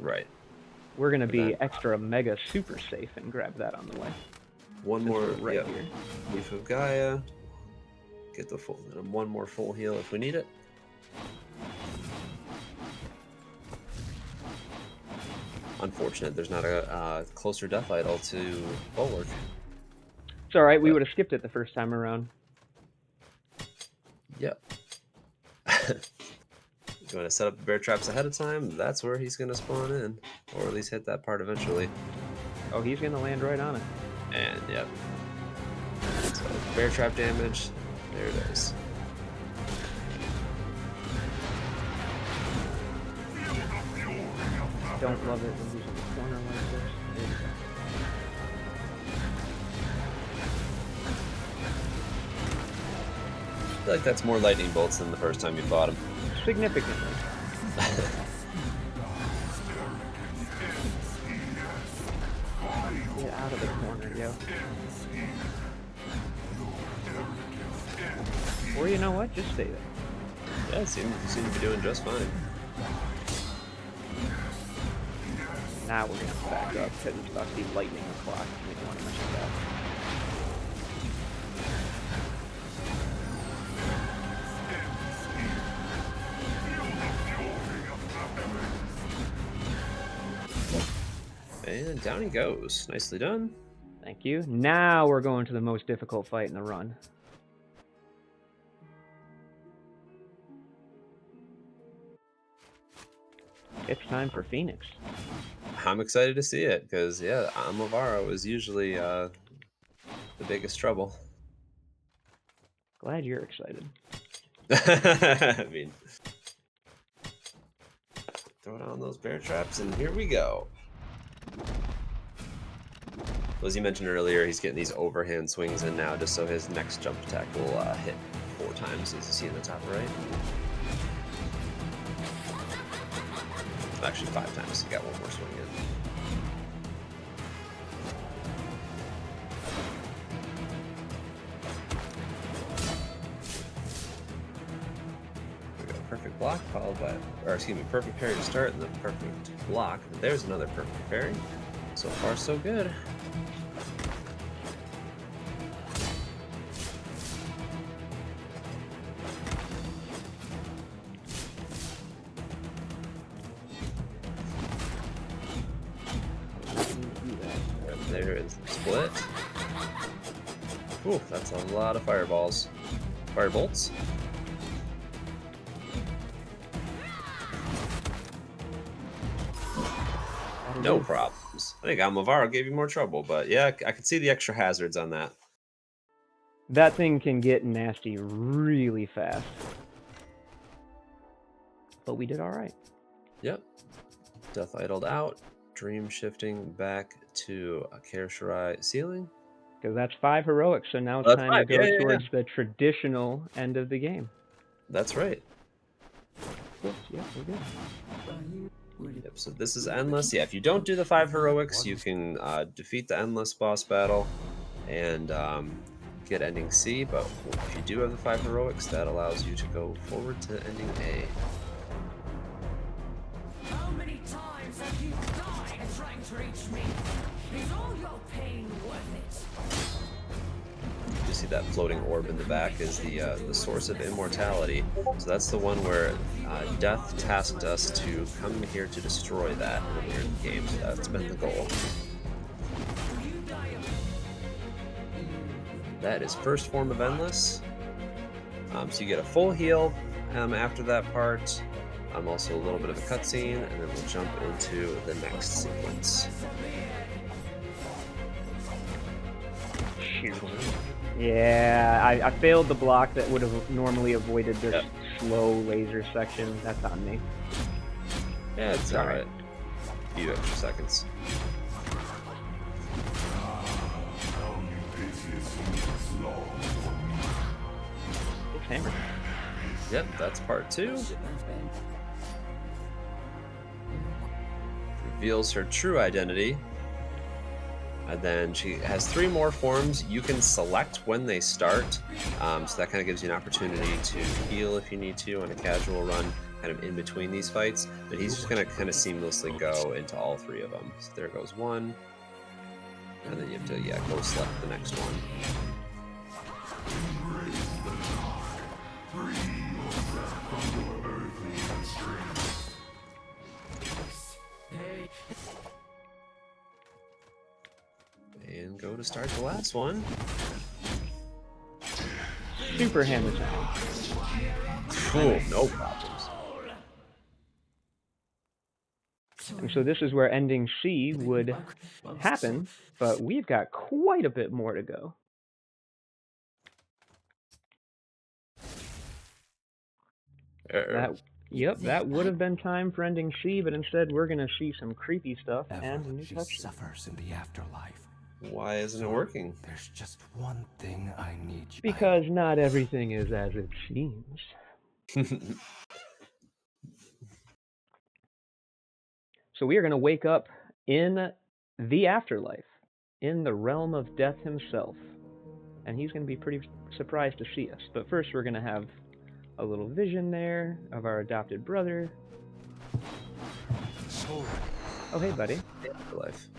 Right.
We're gonna be extra mega super safe and grab that on the way.
One more
right here.
Leaf of Gaia. Get the full, and one more full heal if we need it. Unfortunate, there's not a closer death idol to Bulwark.
It's alright, we would have skipped it the first time around.
Yep. You want to set up the bear traps ahead of time? That's where he's going to spawn in. Or at least hit that part eventually.
Oh, he's going to land right on it.
And, yep. So, bear trap damage. There it is.
Don't love it when you
feel like that's more lightning bolts than the first time you fought him.
Significantly. Get out of the corner, yo. Or you know what? Just stay there.
Yeah, seem to be doing just fine.
Now we're gonna back up because it's about to be lightning o'clock. We don't want to mess with that.
And down he goes. Nicely done.
Thank you. Now we're going to the most difficult fight in the run. It's time for Phoenix.
I'm excited to see it because, yeah, Amavaro is usually the biggest trouble.
Glad you're excited.
I mean, throw down those bear traps, and here we go. As you mentioned earlier, he's getting these overhand swings in now just so his next jump attack will hit 4 times, as you see in the top right. Actually, 5 times. He got one more swing in. We got a perfect block followed by, or excuse me, perfect parry to start and then perfect block. There's another perfect parry. So far, so good. There is the split. Ooh, that's a lot of fireballs. Firebolts. No problems. I think Almavaro gave you more trouble, but yeah, I could see the extra hazards on that.
That thing can get nasty really fast. But we did alright.
Yep. Death idled out. Dream shifting back to a Kersharai ceiling.
Because that's 5 heroics, so now it's
That's
time
5.
to go
Yeah,
towards the traditional end of the game.
That's right.
Yes, yeah, we're good.
Yep, so this is endless. Yeah, if you don't do the 5 heroics, you can defeat the endless boss battle and get ending C, but if you do have the 5 heroics, that allows you to go forward to ending A.
How many times have you died trying to reach me? Is all your pain worth it?
You see that floating orb in the back is the source of immortality. So that's the one where Death tasked us to come here to destroy that earlier in the game. So that's been the goal. That is first form of Endless. So you get a full heal after that part. Also a little bit of a cutscene, and then we'll jump into the next sequence.
Shoot. Yeah, I failed the block that would have normally avoided this slow laser section. That's on me.
Yeah, it's alright. A few extra seconds.
It's hammered.
Yep, that's part 2. Reveals her true identity. And then she has 3 more forms you can select when they start. So that kind of gives you an opportunity to heal if you need to on a casual run, kind of in between these fights. But he's just going to kind of seamlessly go into all 3 of them. So there goes one. And then you have to, go select the next one. And go to start the last one.
Super hammer time.
Cool, no problems.
And so this is where ending C would happen, but we've got quite a bit more to go. That would have been time for ending C, but instead we're going to see some creepy stuff and new touches.
suffers in the afterlife.
Why isn't it working?
There's just one thing I need you.
Because not everything is as it seems. So we are going to wake up in the afterlife, in the realm of death himself. And he's going to be pretty surprised to see us. But first we're going to have a little vision there of our adopted brother.
So,
Oh, hey, buddy.
Afterlife.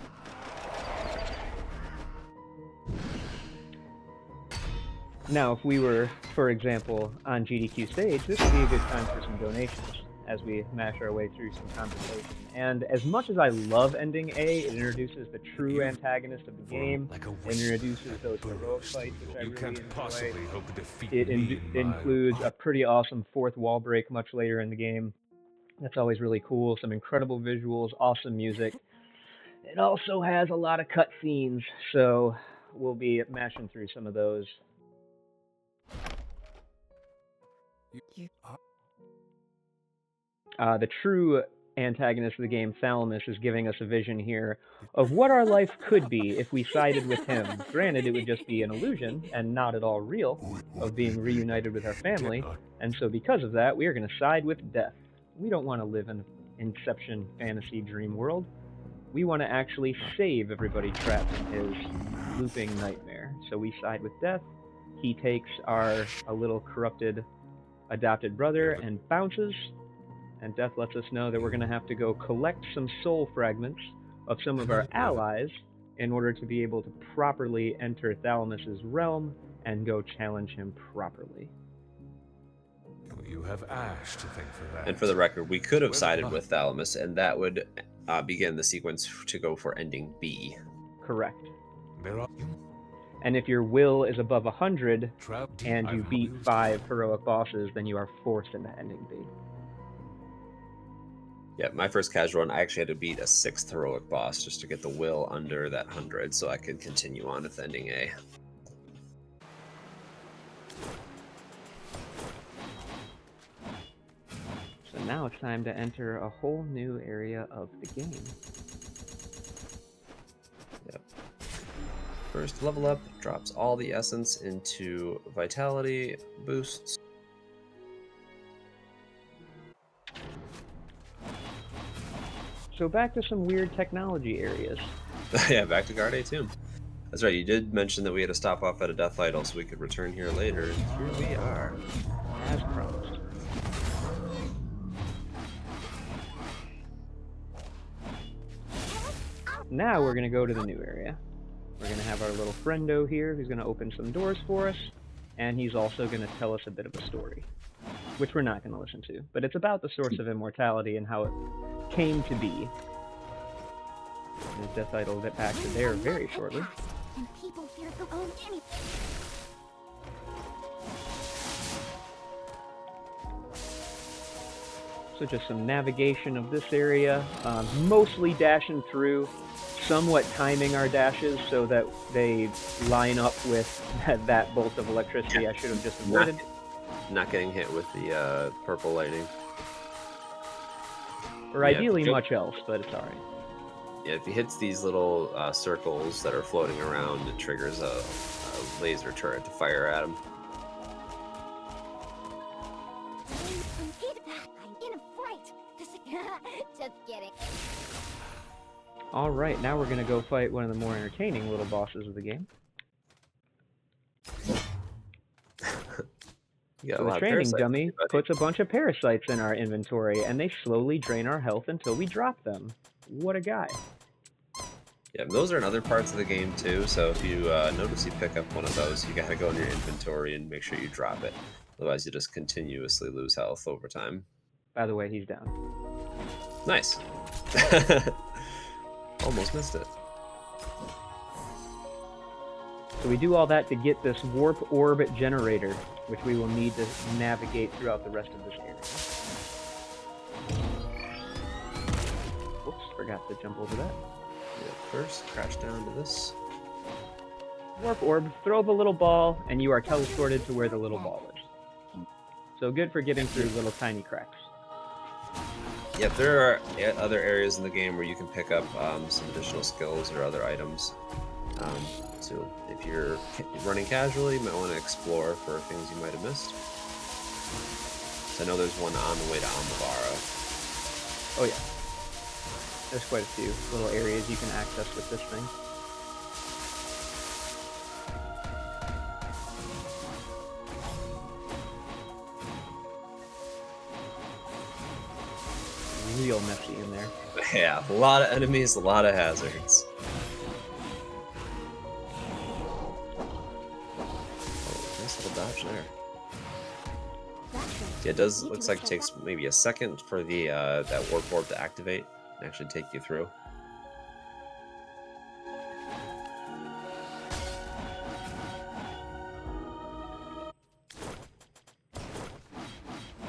Now, if we were, for example, on GDQ stage, this would be a good time for some donations as we mash our way through some conversation. And as much as I love ending A, it introduces the true antagonist of the game.
like a
It introduces those heroic fights, which I
you
really
can't
enjoy.
possibly hope to defeat
It
me in my
includes a pretty awesome fourth wall break much later in the game. That's always really cool. Some incredible visuals, awesome music. It also has a lot of cutscenes, so we'll be mashing through some of those. The true antagonist of the game, Thalamus, is giving us a vision here of what our life could be if we sided with him. Granted, it would just be an illusion and not at all real of being reunited with our family, and so because of that, we are going to side with death. We don't want to live in an Inception fantasy dream world. We want to actually save everybody trapped in his looping nightmare. So we side with death. He takes a little corrupted adopted brother and bounces, and Death lets us know that we're going to have to go collect some soul fragments of some of our allies in order to be able to properly enter Thalamus's realm and go challenge him properly.
You have Ash to thank for that.
And for the record, we could have sided with Thalamus, and that would begin the sequence to go for ending B.
Correct.
There are
And if your will is above 100
trapped
and you beat 5 heroic bosses, then you are forced into ending B.
Yeah, my first casual run, I actually had to beat a 6th heroic boss just to get the will under that 100, so I could continue on with ending A.
So now it's time to enter a whole new area of the game.
Yep. First level up drops all the essence into vitality boosts.
So back to some weird technology areas.
Yeah, back to Guard A2. That's right, you did mention that we had to stop off at a death idol so we could return here later. Here we are.
As promised. Now we're going to go to the new area. We're going to have our little friendo here who's going to open some doors for us, and he's also going to tell us a bit of a story, which we're not going to listen to. But it's about the source of immortality and how it came to be. And the Death Idol will get back to there very shortly.
And people fear to own anything.
So just some navigation of this area, mostly dashing through, somewhat timing our dashes so that they line up with that bolt of electricity I should have just avoided.
Not getting hit with the purple lightning.
Or
Yeah,
ideally
go-
much else, but it's alright.
Yeah, if he hits these little circles that are floating around, it triggers a laser turret to fire at him.
I'm in a fright. Just kidding.
Alright, now we're going to go fight one of the more entertaining little bosses of the game.
You got
So
a
the
lot of
training
parasites,
dummy
buddy.
puts a bunch of parasites in our inventory, and they slowly drain our health until we drop them. What a guy.
Yeah, those are in other parts of the game too, so if you notice you pick up one of those, you gotta go in your inventory and make sure you drop it. Otherwise you just continuously lose health over time.
By the way, he's down.
Nice. Almost missed it.
So we do all that to get this warp orb generator, which we will need to navigate throughout the rest of this area. Whoops, forgot to jump over that.
Yeah, first, crash down to this.
Warp orb, throw the little ball, and you are teleported to where the little ball is. So good for getting through little tiny cracks.
Yep, there are other areas in the game where you can pick up some additional skills or other items. So if you're running casually, you might want to explore for things you might have missed. So I know there's one on the way to Amavaro.
Oh yeah. There's quite a few little areas you can access with this thing. Real messy in there.
Yeah, a lot of enemies, a lot of hazards. Oh, nice little dodge there. Yeah, it does. Looks like it takes maybe a second for the that warp orb to activate and actually take you through.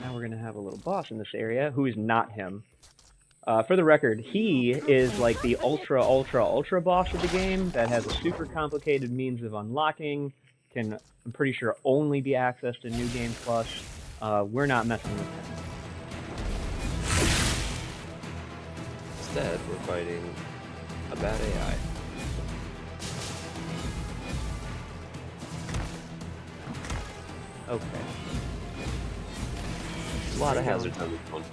Now we're gonna have a little boss in this area who is not him. For the record, he is like the ultra boss of the game that has a super complicated means of unlocking, can, I'm pretty sure, only be accessed in New Game Plus. We're not messing with him.
Instead, we're fighting a bad AI.
Okay.
A lot of hazards on this one.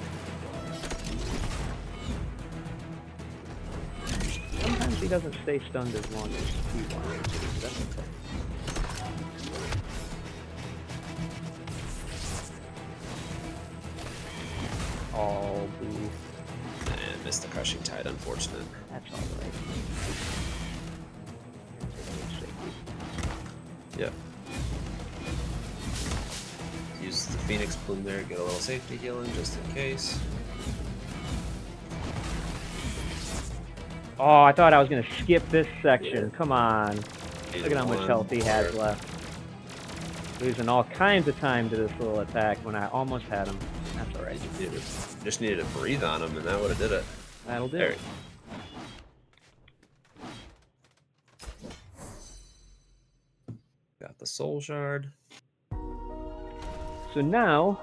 Sometimes he doesn't stay stunned as long as we want him to, but that's okay. Oh, boo.
And missed the crushing tide, unfortunate.
That's alright.
Yep. Use the Phoenix Plume there to get a little safety healing just in case.
Oh, I thought I was gonna skip this section. Come on. Look at how much health he has left. Losing all kinds of time to this little attack when I almost had him. That's alright.
Just needed to breathe on him, and that would have did it.
That'll do.
There.
It.
Got the Soul Shard.
So now,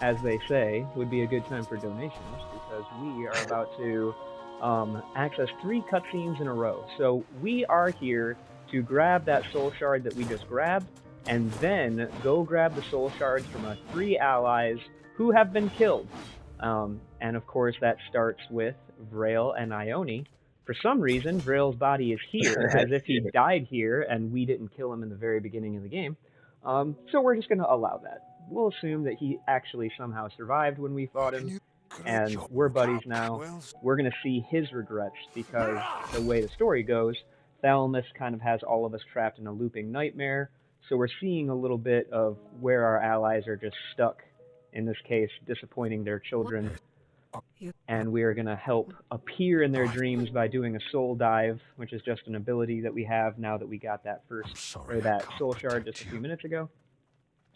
as they say, would be a good time for donations because we are about to access 3 cutscenes in a row. So we are here to grab that soul shard that we just grabbed, and then go grab the soul shards from our 3 allies who have been killed. And of course that starts with Vrail and Ione. For some reason, Vrail's body is here, as if he died here and we didn't kill him in the very beginning of the game. So we're just going to allow that. We'll assume that he actually somehow survived when we fought him, and we're buddies now. We're going to see his regrets, because the way the story goes, Thalamus kind of has all of us trapped in a looping nightmare, so we're seeing a little bit of where our allies are just stuck, in this case, disappointing their children, and we are going to help appear in their dreams by doing a soul dive, which is just an ability that we have now that we got that that soul shard just a few minutes ago.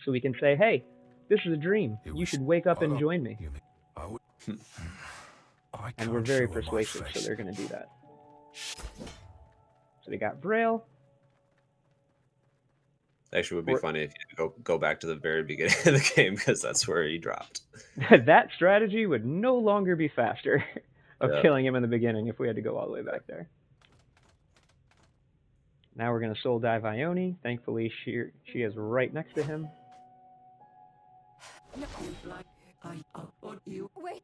So we can say, hey, this is a dream. You should wake up and join me. And we're very persuasive, so they're going to do that. So we got Vrail.
Actually, it would be funny if you go back to the very beginning of the game, because that's where he dropped.
That strategy would no longer be faster of killing him in the beginning if we had to go all the way back there. Now we're going to soul dive Ione. Thankfully, she is right next to him.
Wait.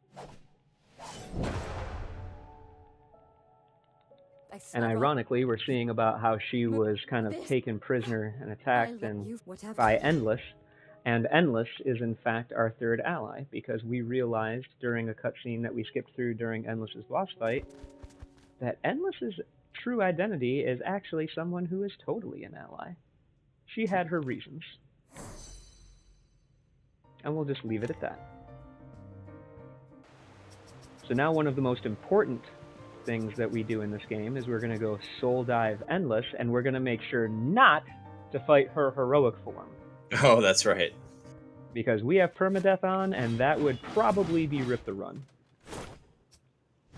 And ironically, we're seeing about how she was kind of taken prisoner and attacked by Endless. And Endless is in fact our 3rd ally, because we realized during a cutscene that we skipped through during Endless's boss fight that Endless's true identity is actually someone who is totally an ally. She had her reasons. And we'll just leave it at that. So now one of the most important things that we do in this game is we're going to go soul dive Endless, and we're going to make sure not to fight her heroic form.
Oh, that's right.
Because we have permadeath on, and that would probably be Rip the Run.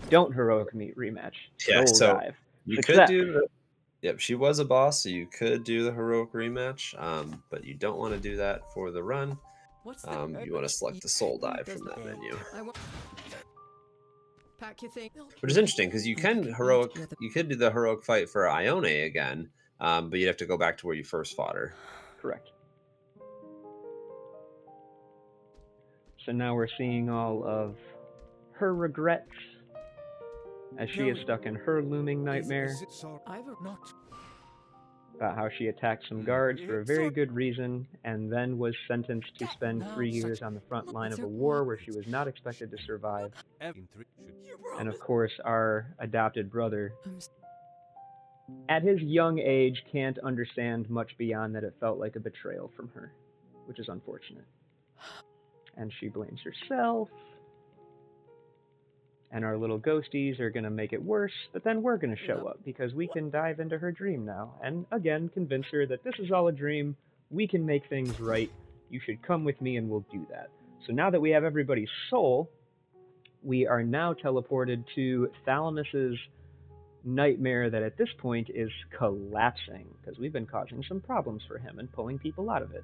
Don't heroic meet rematch.
Yeah,
soul
so
dive.
you
Success.
could do the... Yep, she was a boss, so you could do the heroic rematch, but you don't want to do that for the run. You want to select the soul dive from that menu.
Pack your thing.
Which is interesting because you could do the heroic fight for Ione again, but you'd have to go back to where you first fought her.
Correct. So now we're seeing all of her regrets as she is stuck in her looming nightmare
I've not.
about how she attacked some guards for a very good reason and then was sentenced to spend 3 years on the front line of a war where she was not expected to survive. And of course, our adopted brother, at his young age, can't understand much beyond that it felt like a betrayal from her, which is unfortunate. And she blames herself. And our little ghosties are going to make it worse, but then we're going to show up because we can dive into her dream now. And again, convince her that this is all a dream. We can make things right. You should come with me and we'll do that. So now that we have everybody's soul, we are now teleported to Thalamus's nightmare that at this point is collapsing because we've been causing some problems for him and pulling people out of it.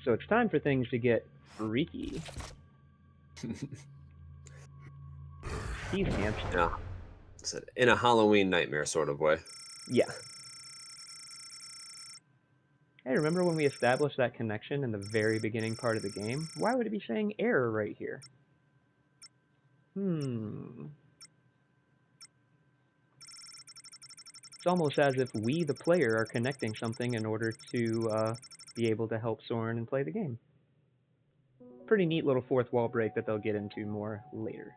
So it's time for things to get freaky. He's handsome.
Yeah. In a Halloween nightmare sort of way.
Yeah. Hey, remember when we established that connection in the very beginning part of the game? Why would it be saying error right here? It's almost as if we, the player, are connecting something in order to be able to help Soren and play the game. Pretty neat little fourth wall break that they'll get into more later.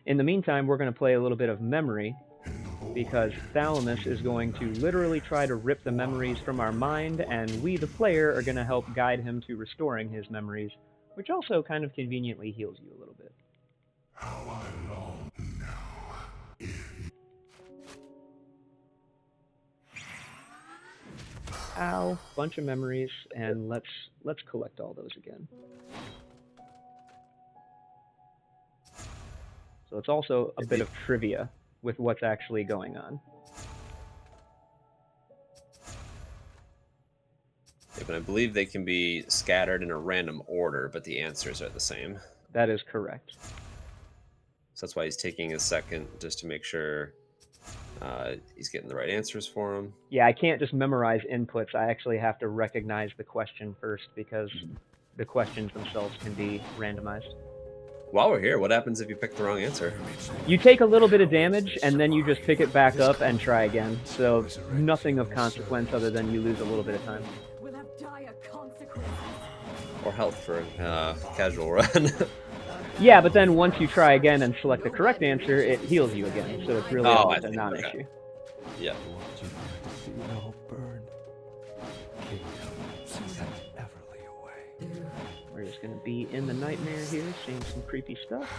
In the meantime, we're going to play a little bit of memory, because Thalamus is going to literally try to rip the memories from our mind, and we, the player, are going to help guide him to restoring his memories, which also kind of conveniently heals you a little bit. Ow, bunch of memories, and let's collect all those again. So it's also a bit of trivia with what's actually going on.
Yeah, but I believe they can be scattered in a random order, but the answers are the same.
That is correct.
So that's why he's taking a second just to make sure he's getting the right answers for him.
Yeah, I can't just memorize inputs. I actually have to recognize the question first because the questions themselves can be randomized.
While we're here, what happens if you pick the wrong answer?
You take a little bit of damage, and then you just pick it back up and try again. So nothing of consequence other than you lose a little bit of time.
Will have dire consequences.
Or health for a casual run.
Yeah, but then once you try again and select the correct answer, it heals you again. So it's really a non-issue.
Okay. Yeah.
We're just going to be in the nightmare here, seeing some creepy stuff.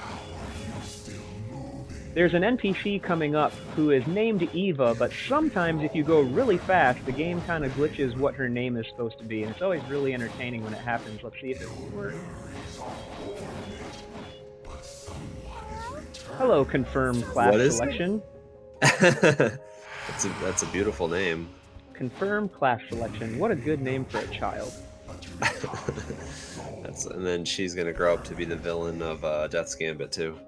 There's an NPC coming up who is named Eva, but sometimes if you go really fast, the game kind of glitches what her name is supposed to be, and it's always really entertaining when it happens. Let's see if it works. Hello, confirmed class selection.
That's a beautiful name.
Confirmed class selection. What a good name for a child.
And then she's gonna grow up to be the villain of Death's Gambit too.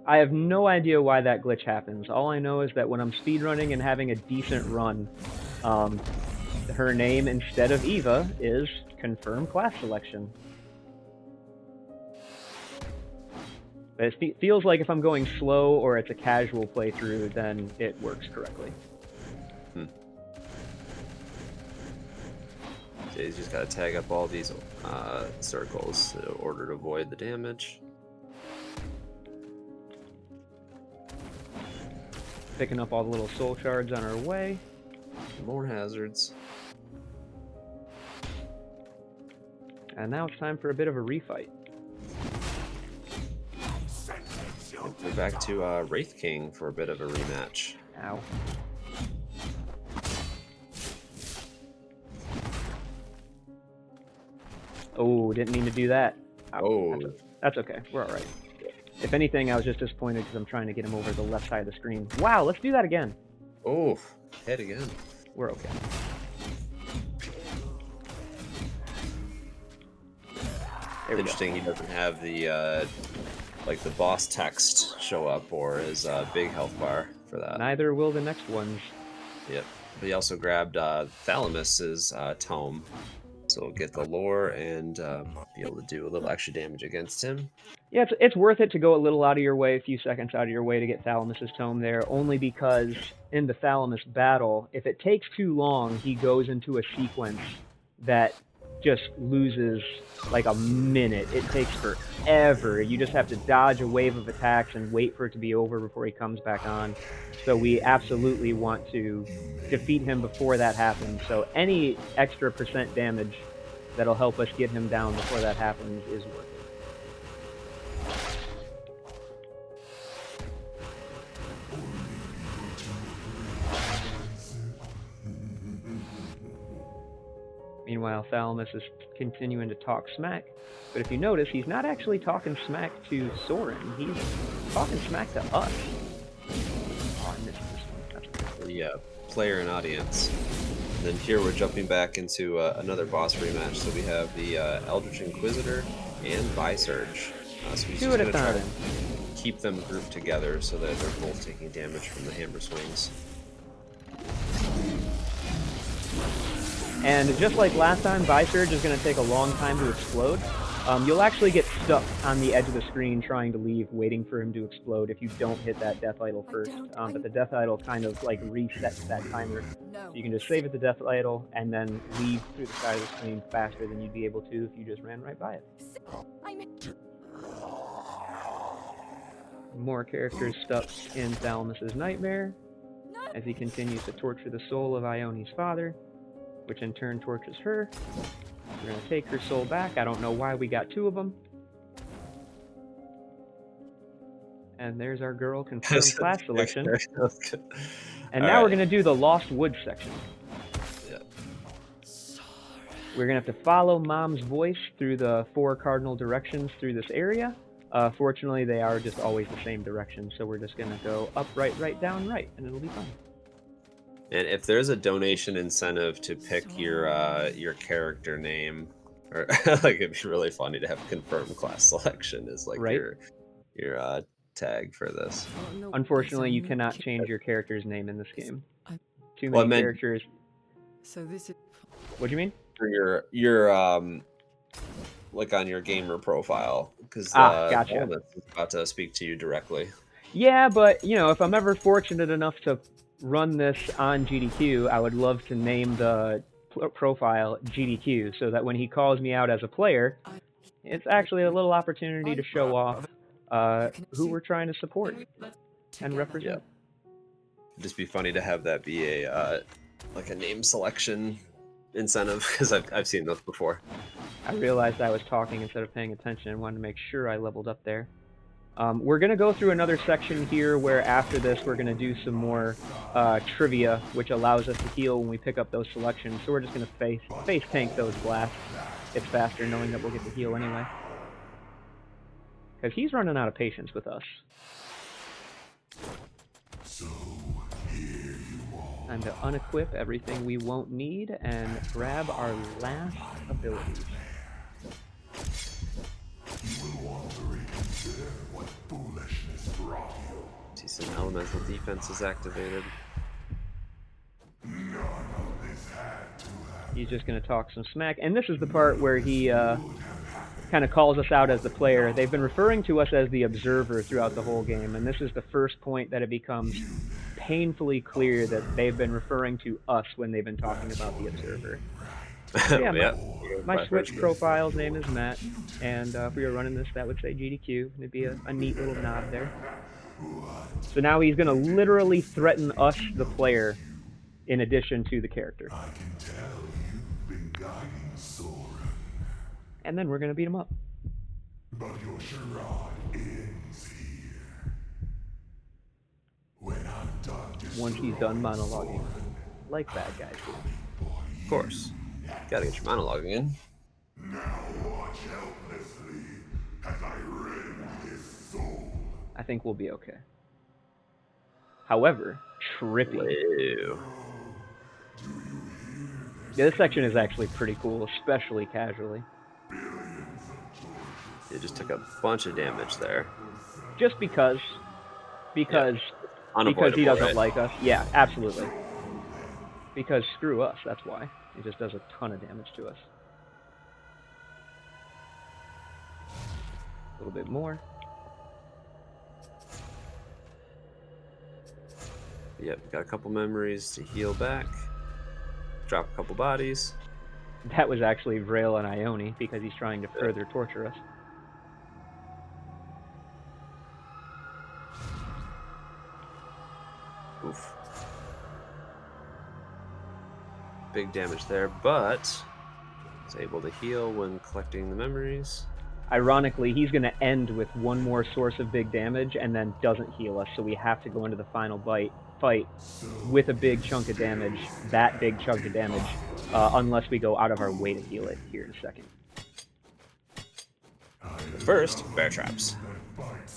I have no idea why that glitch happens. All I know is that when I'm speedrunning and having a decent run, her name instead of Eva is confirmed class selection. But it feels like if I'm going slow or it's a casual playthrough, then it works correctly.
So you just gotta tag up all these circles in order to avoid the damage.
Picking up all the little soul shards on our way.
More hazards.
And now it's time for a bit of a refight.
We're back to Wraith King for a bit of a rematch.
Ow. Oh, didn't mean to do that.
Oh.
That's okay. We're alright. If anything, I was just disappointed because I'm trying to get him over the left side of the screen. Wow, let's do that again.
Oh, hit again.
We're okay.
Interesting, he doesn't have the like the boss text show up or his big health bar for that.
Neither will the next ones.
Yep. But he also grabbed Thalamus's tome, so we'll get the lore and be able to do a little extra damage against him.
Yeah, it's worth it to go a little out of your way, a few seconds out of your way to get Thalamus's tome there, only because in the Thalamus battle, if it takes too long, he goes into a sequence that just loses like a minute. It takes forever. You just have to dodge a wave of attacks and wait for it to be over before he comes back on. So we absolutely want to defeat him before that happens. So any extra % damage that'll help us get him down before that happens is worth it. Meanwhile, Thalamus is continuing to talk smack, but if you notice, he's not actually talking smack to Soren. He's talking smack to us. Oh, I missed this one.
The player and audience. And then here we're jumping back into another boss rematch. So we have the Eldritch Inquisitor and Visurge. So we're
Two
just
at a
gonna try
time.
to keep them grouped together so that they're both taking damage from the hammer swings.
And just like last time, Visurge is going to take a long time to explode. You'll actually get stuck on the edge of the screen trying to leave, waiting for him to explode if you don't hit that Death Idol first. But the Death Idol kind of like resets that timer. So you can just save at the Death Idol and then leave through the side of the screen faster than you'd be able to if you just ran right by it. More characters stuck in Thalamus's nightmare as he continues to torture the soul of Ione's father, which in turn tortures her. We're going to take her soul back. I don't know why we got 2 of them. And there's our girl confirmed class selection. And now we're going to do the Lost Woods section.
Yeah.
We're going to have to follow Mom's voice through the 4 cardinal directions through this area. Fortunately, they are just always the same direction, so we're just going to go up, right, down, right, and it'll be fun.
And if there's a donation incentive to pick your character name, or like it'd be really funny to have confirmed class selection as like
Right.
your tag for this.
Unfortunately, you cannot change your character's name in this game. Too
Well,
many
I meant-
characters.
So this is
What do you mean?
For your like on your gamer profile, because
Gotcha.
is about to speak to you directly.
Yeah, but you know, if I'm ever fortunate enough to run this on GDQ, I would love to name the profile GDQ so that when he calls me out as a player, it's actually a little opportunity to show off who we're trying to support and represent.
It'd just be funny to have that be a like a name selection incentive, because I've seen those before.
I realized I was talking instead of paying attention and wanted to make sure I leveled up there. We're going to go through another section here where after this we're going to do some more trivia, which allows us to heal when we pick up those selections. So we're just going to face tank those blasts. It's faster knowing that we'll get to heal anyway. Because he's running out of patience with us. Time to unequip everything we won't need and grab our last abilities.
See, some elemental defense is activated.
He's just going to talk some smack. And this is the part where he kind of calls us out as the player. They've been referring to us as the observer throughout the whole game, and this is the first point that it becomes painfully clear that they've been referring to us when they've been talking about the observer. So yeah, my Switch profile's name is Matt, and if we were running this, that would say GDQ. It'd be a neat little nod there. So now he's going to literally threaten us, the player, in addition to the character.
I can tell you've been guiding Soren,
And then we're going to beat him up.
but your charade ends here. When I'm done
Once he's done monologuing. Like bad guys do.
Of course. Gotta get your monologuing in.
now watch helplessly as I rend his soul.
I think we'll be okay. However, trippy.
Ew.
Yeah, this section is actually pretty cool, especially casually.
It just took a bunch of damage there.
Just because he
Unavoidable,
doesn't
right?
like us. Yeah, absolutely. Because screw us, that's why. He just does a ton of damage to us. A little bit more.
Yep, got a couple memories to heal back. Drop a couple bodies.
That was actually Vrail and Ione, because he's trying to further torture us.
Oof. Big damage there, but is able to heal when collecting the memories.
Ironically, he's going to end with one more source of big damage and then doesn't heal us, so we have to go into the final fight with a big chunk of damage, that big chunk of damage, unless we go out of our way to heal it here in a second.
But first, bear traps.
Okay.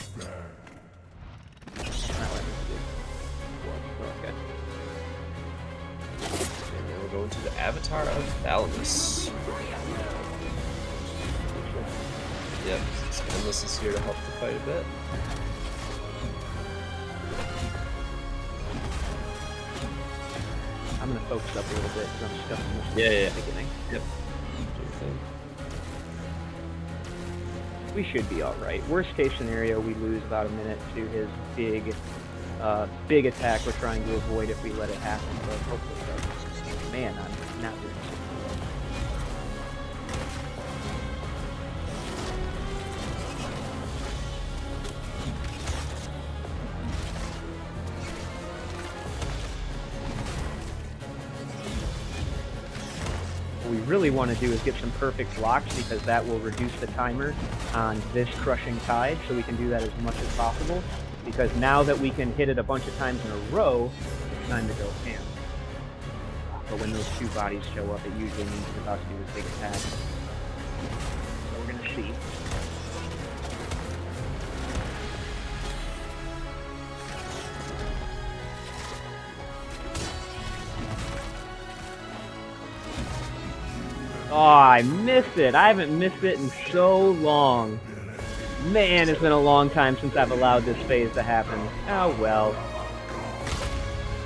And now we're going to the Avatar of Thalamus. Yep, Endless is here to help the fight a bit.
I'm going to focus up a little bit because I'm stuck in this
Yeah.
at the beginning.
Yep.
We should be alright. Worst case scenario, we lose about a minute to his big attack we're trying to avoid if we let it happen, but hopefully it doesn't. Man, I'm not doing so well. What we really want to do is get some perfect blocks, because that will reduce the timer on this crushing tide, so we can do that as much as possible. Because now that we can hit it a bunch of times in a row, it's time to go ham. But when those two bodies show up, it usually means we're about to do a big attack. So we're going to see. Oh, I missed it. I haven't missed it in so long. Man, it's been a long time since I've allowed this phase to happen. Oh, well.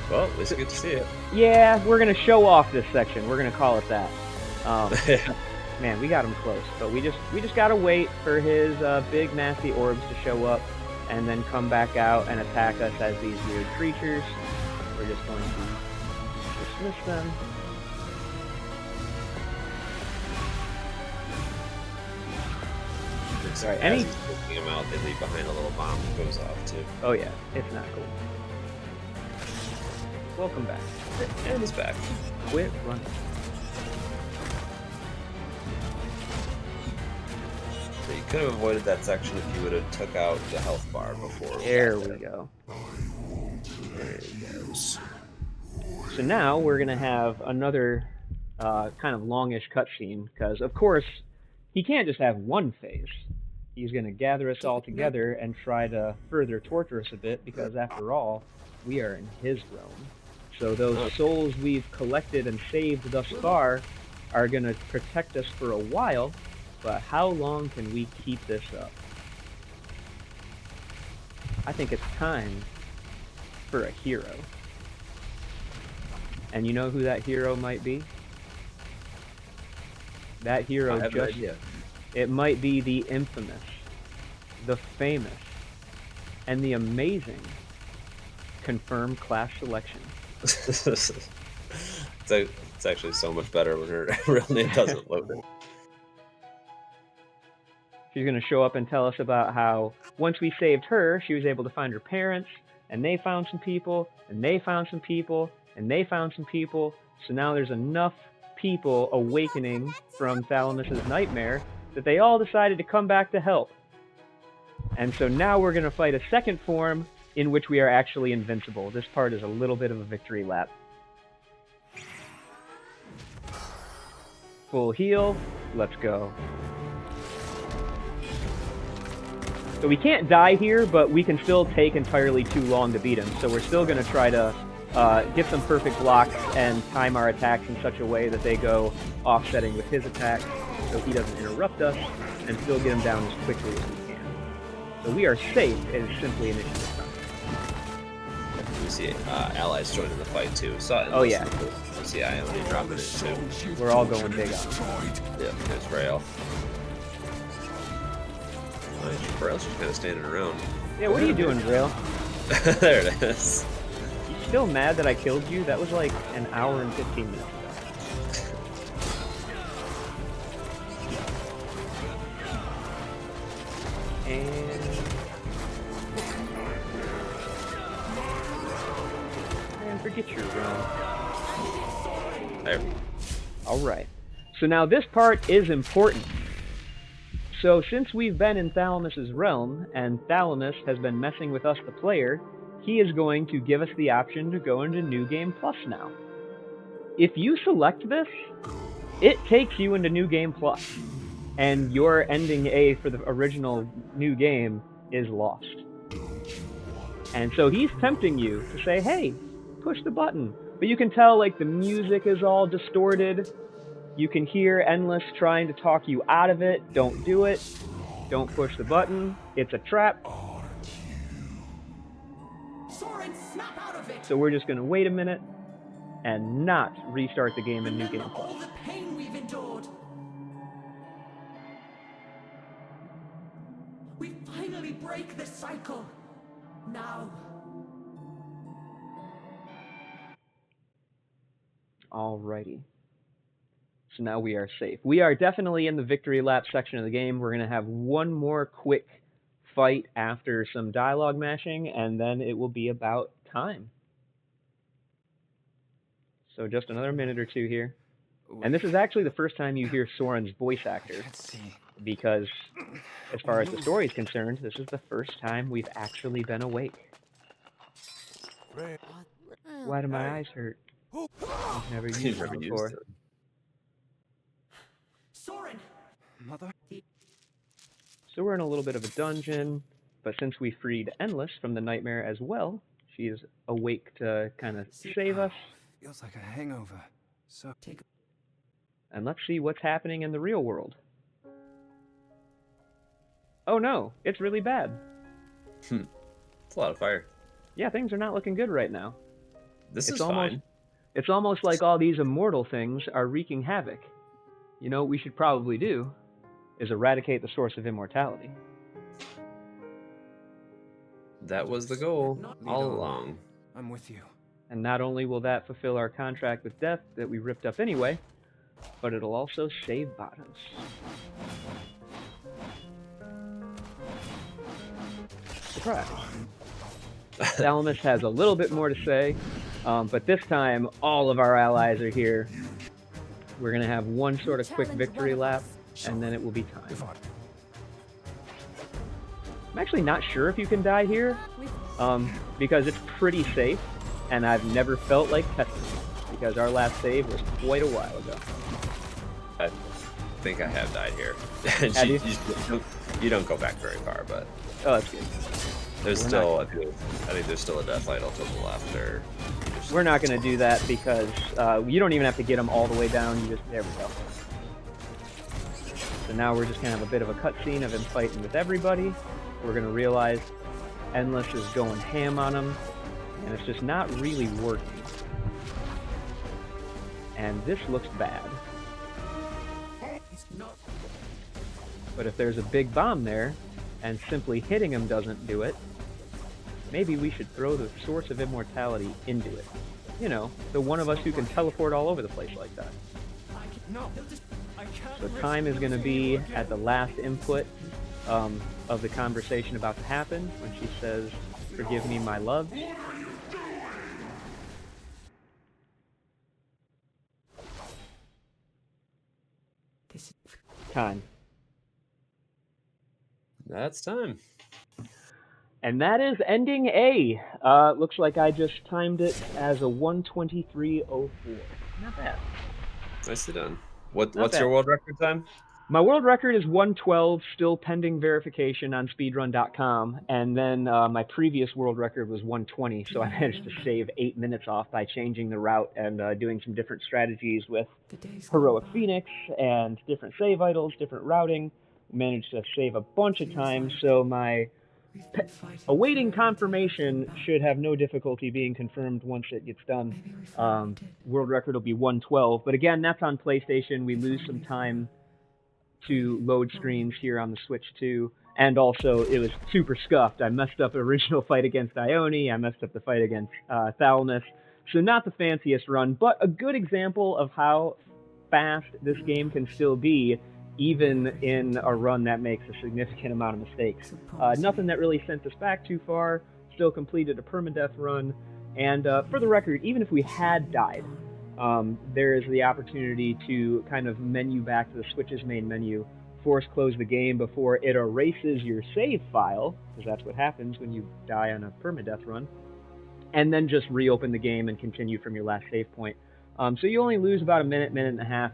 Well, at least you get to see it.
Yeah, we're going to show off this section. We're going to call it that. Man, we got him close. But we just got to wait for his big, nasty orbs to show up and then come back out and attack us as these weird creatures. We're just going to dismiss them.
Sorry,
Any-
as he's taking them out, they leave behind a little bomb that goes off too.
Oh yeah, it's not cool. Welcome back.
And it's back.
Quit running.
So you could have avoided that section if you would have took out the health bar before.
There we go.
There he goes.
So now we're going to have another kind of longish cutscene, because of course he can't just have one phase. He's going to gather us all together and try to further torture us a bit, because after all, we are in his realm. So those souls we've collected and saved thus far are going to protect us for a while, but how long can we keep this up? I think it's time for a hero. And you know who that hero might be? That hero
I have an idea.
It might be the infamous, the famous, and the amazing confirmed class selection.
It's actually so much better when her real name doesn't load it.
She's going to show up and tell us about how once we saved her, she was able to find her parents, and they found some people, and they found some people, and they found some people. So now there's enough people awakening from Thalamus's nightmare that they all decided to come back to help. And so now we're going to fight a second form in which we are actually invincible. This part is a little bit of a victory lap. Full heal. Let's go. So we can't die here, but we can still take entirely too long to beat him. So we're still going to try to get some perfect blocks and time our attacks in such a way that they go offsetting with his attacks, so he doesn't interrupt us, and still get him down as quickly as we can. So we are safe. It is simply initiative time.
We see allies joining the fight too.
Oh, yeah.
We see Ione dropping it too.
We're all going big on.
Yeah, there's Rail. Rail's just kind of standing around.
Yeah, what are you doing, Grail?
There it is.
You still mad that I killed you? That was like an hour and 15 minutes ago. And forget your run.
There.
Alright. So now this part is important. So since we've been in Thalamus's realm, and Thalamus has been messing with us, the player, he is going to give us the option to go into New Game Plus now. If you select this, it takes you into New Game Plus, and your ending A for the original new game is lost. And so he's tempting you to say, hey, push the button. But you can tell, like, the music is all distorted. You can hear Endless trying to talk you out of it. Don't do it. Don't push the button. It's a trap.
Soren, snap out of it!
So we're just going to wait a minute and not restart the game in New Game
Remember all
Plus.
the pain we've endured. We finally break the cycle. Now.
Alrighty. So now we are safe. We are definitely in the victory lap section of the game. We're going to have one more quick fight after some dialogue mashing, and then it will be about time. So just another minute or two here. And this is actually the first time you hear Soren's voice actor, because as far as the story is concerned, this is the first time we've actually been awake. Why do my eyes hurt? I've never used them before.
Soren!
Mother?
So we're in a little bit of a dungeon, but since we freed Endless from the nightmare as well, she is awake to kind of save us.
Feels like a hangover. So
And let's see what's happening in the real world. Oh no, it's really bad.
It's a lot of fire.
Yeah, things are not looking good right now.
This
It's
is
almost-
fine.
It's almost like all these immortal things are wreaking havoc. You know what we should probably do is eradicate the source of immortality.
That was the goal all along.
I'm with you.
And not only will that fulfill our contract with death that we ripped up anyway, but it'll also save bottoms. Surprise. Thalamus has a little bit more to say, but this time all of our allies are here. We're going to have one sort of quick victory lap, and then it will be time. I'm actually not sure if you can die here, because it's pretty safe, and I've never felt like testing it, because our last save was quite a while ago.
I think I have died here.
Have you?
You don't go back very far, but
Oh, that's good.
there's
We're
still,
not-
I think there's still a death idol to the left, or
We're not going to do that because you don't even have to get them all the way down. You just, there we go. So now we're just going to have a bit of a cutscene of him fighting with everybody. We're going to realize Endless is going ham on him, and it's just not really working. And this looks bad. But if there's a big bomb there, and simply hitting him doesn't do it, maybe we should throw the source of immortality into it. You know, the one of us who can teleport all over the place like that. So time is going to be at the last input of the conversation about to happen, when she says, "Forgive me, my love." Time.
that's time.
And that is ending A. Looks like I just timed it as a 1:23:04. Not bad.
Nicely done. What's
bad.
your world record time?
My world record is 1:12, still pending verification on speedrun.com, and then my previous world record was 1:20, so I managed to save 8 minutes off by changing the route and doing some different strategies with Heroic Phoenix and different save idols, different routing. Managed to save a bunch of time, so my awaiting confirmation should have no difficulty being confirmed once it gets done. World record will be 112, but again, that's on PlayStation. We lose some time to load screens here on the Switch too. And also, it was super scuffed. I messed up original fight against Ione. I messed up the fight against Thalmus. So not the fanciest run, but a good example of how fast this game can still be, even in a run that makes a significant amount of mistakes. Nothing that really sent us back too far. Still completed a permadeath run. And for the record, even if we had died, there is the opportunity to kind of menu back to the Switch's main menu, force close the game before it erases your save file, because that's what happens when you die on a permadeath run, and then just reopen the game and continue from your last save point. So you only lose about a minute and a half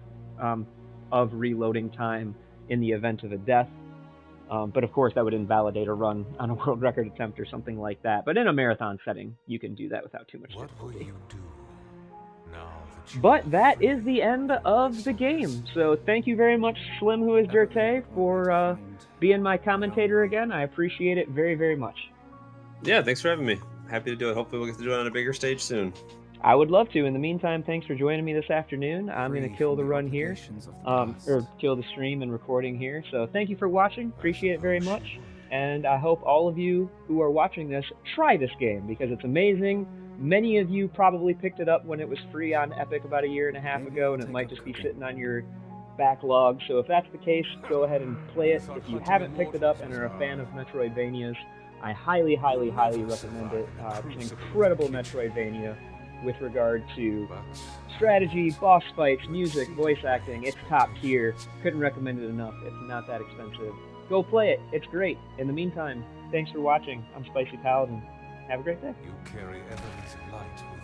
of reloading time in the event of a death. But of course, that would invalidate a run on a world record attempt or something like that. But in a marathon setting, you can do that without too much
What will
difficulty.
you do now that you
But that is the end of the game. So thank you very much, Slim Who Is Dirte, for being my commentator again. I appreciate it very, very much.
Yeah, thanks for having me. Happy to do it. Hopefully we'll get to do it on a bigger stage soon.
I would love to. In the meantime, thanks for joining me this afternoon. I'm going to kill the run here, or kill the stream and recording here. So thank you for watching. Appreciate it very much. And I hope all of you who are watching this try this game, because it's amazing. Many of you probably picked it up when it was free on Epic about a year and a half ago, and it might just be sitting on your backlog. So if that's the case, go ahead and play it. If you haven't picked it up and are a fan of Metroidvanias, I highly, highly, highly recommend it. It's an incredible Metroidvania with regard to strategy, boss fights, music, voice acting. It's top tier. Couldn't recommend it enough. It's not that expensive. Go play it. It's great. In the meantime, thanks for watching. I'm Spicy Paladin. Have a great day.
carry Evelyn's light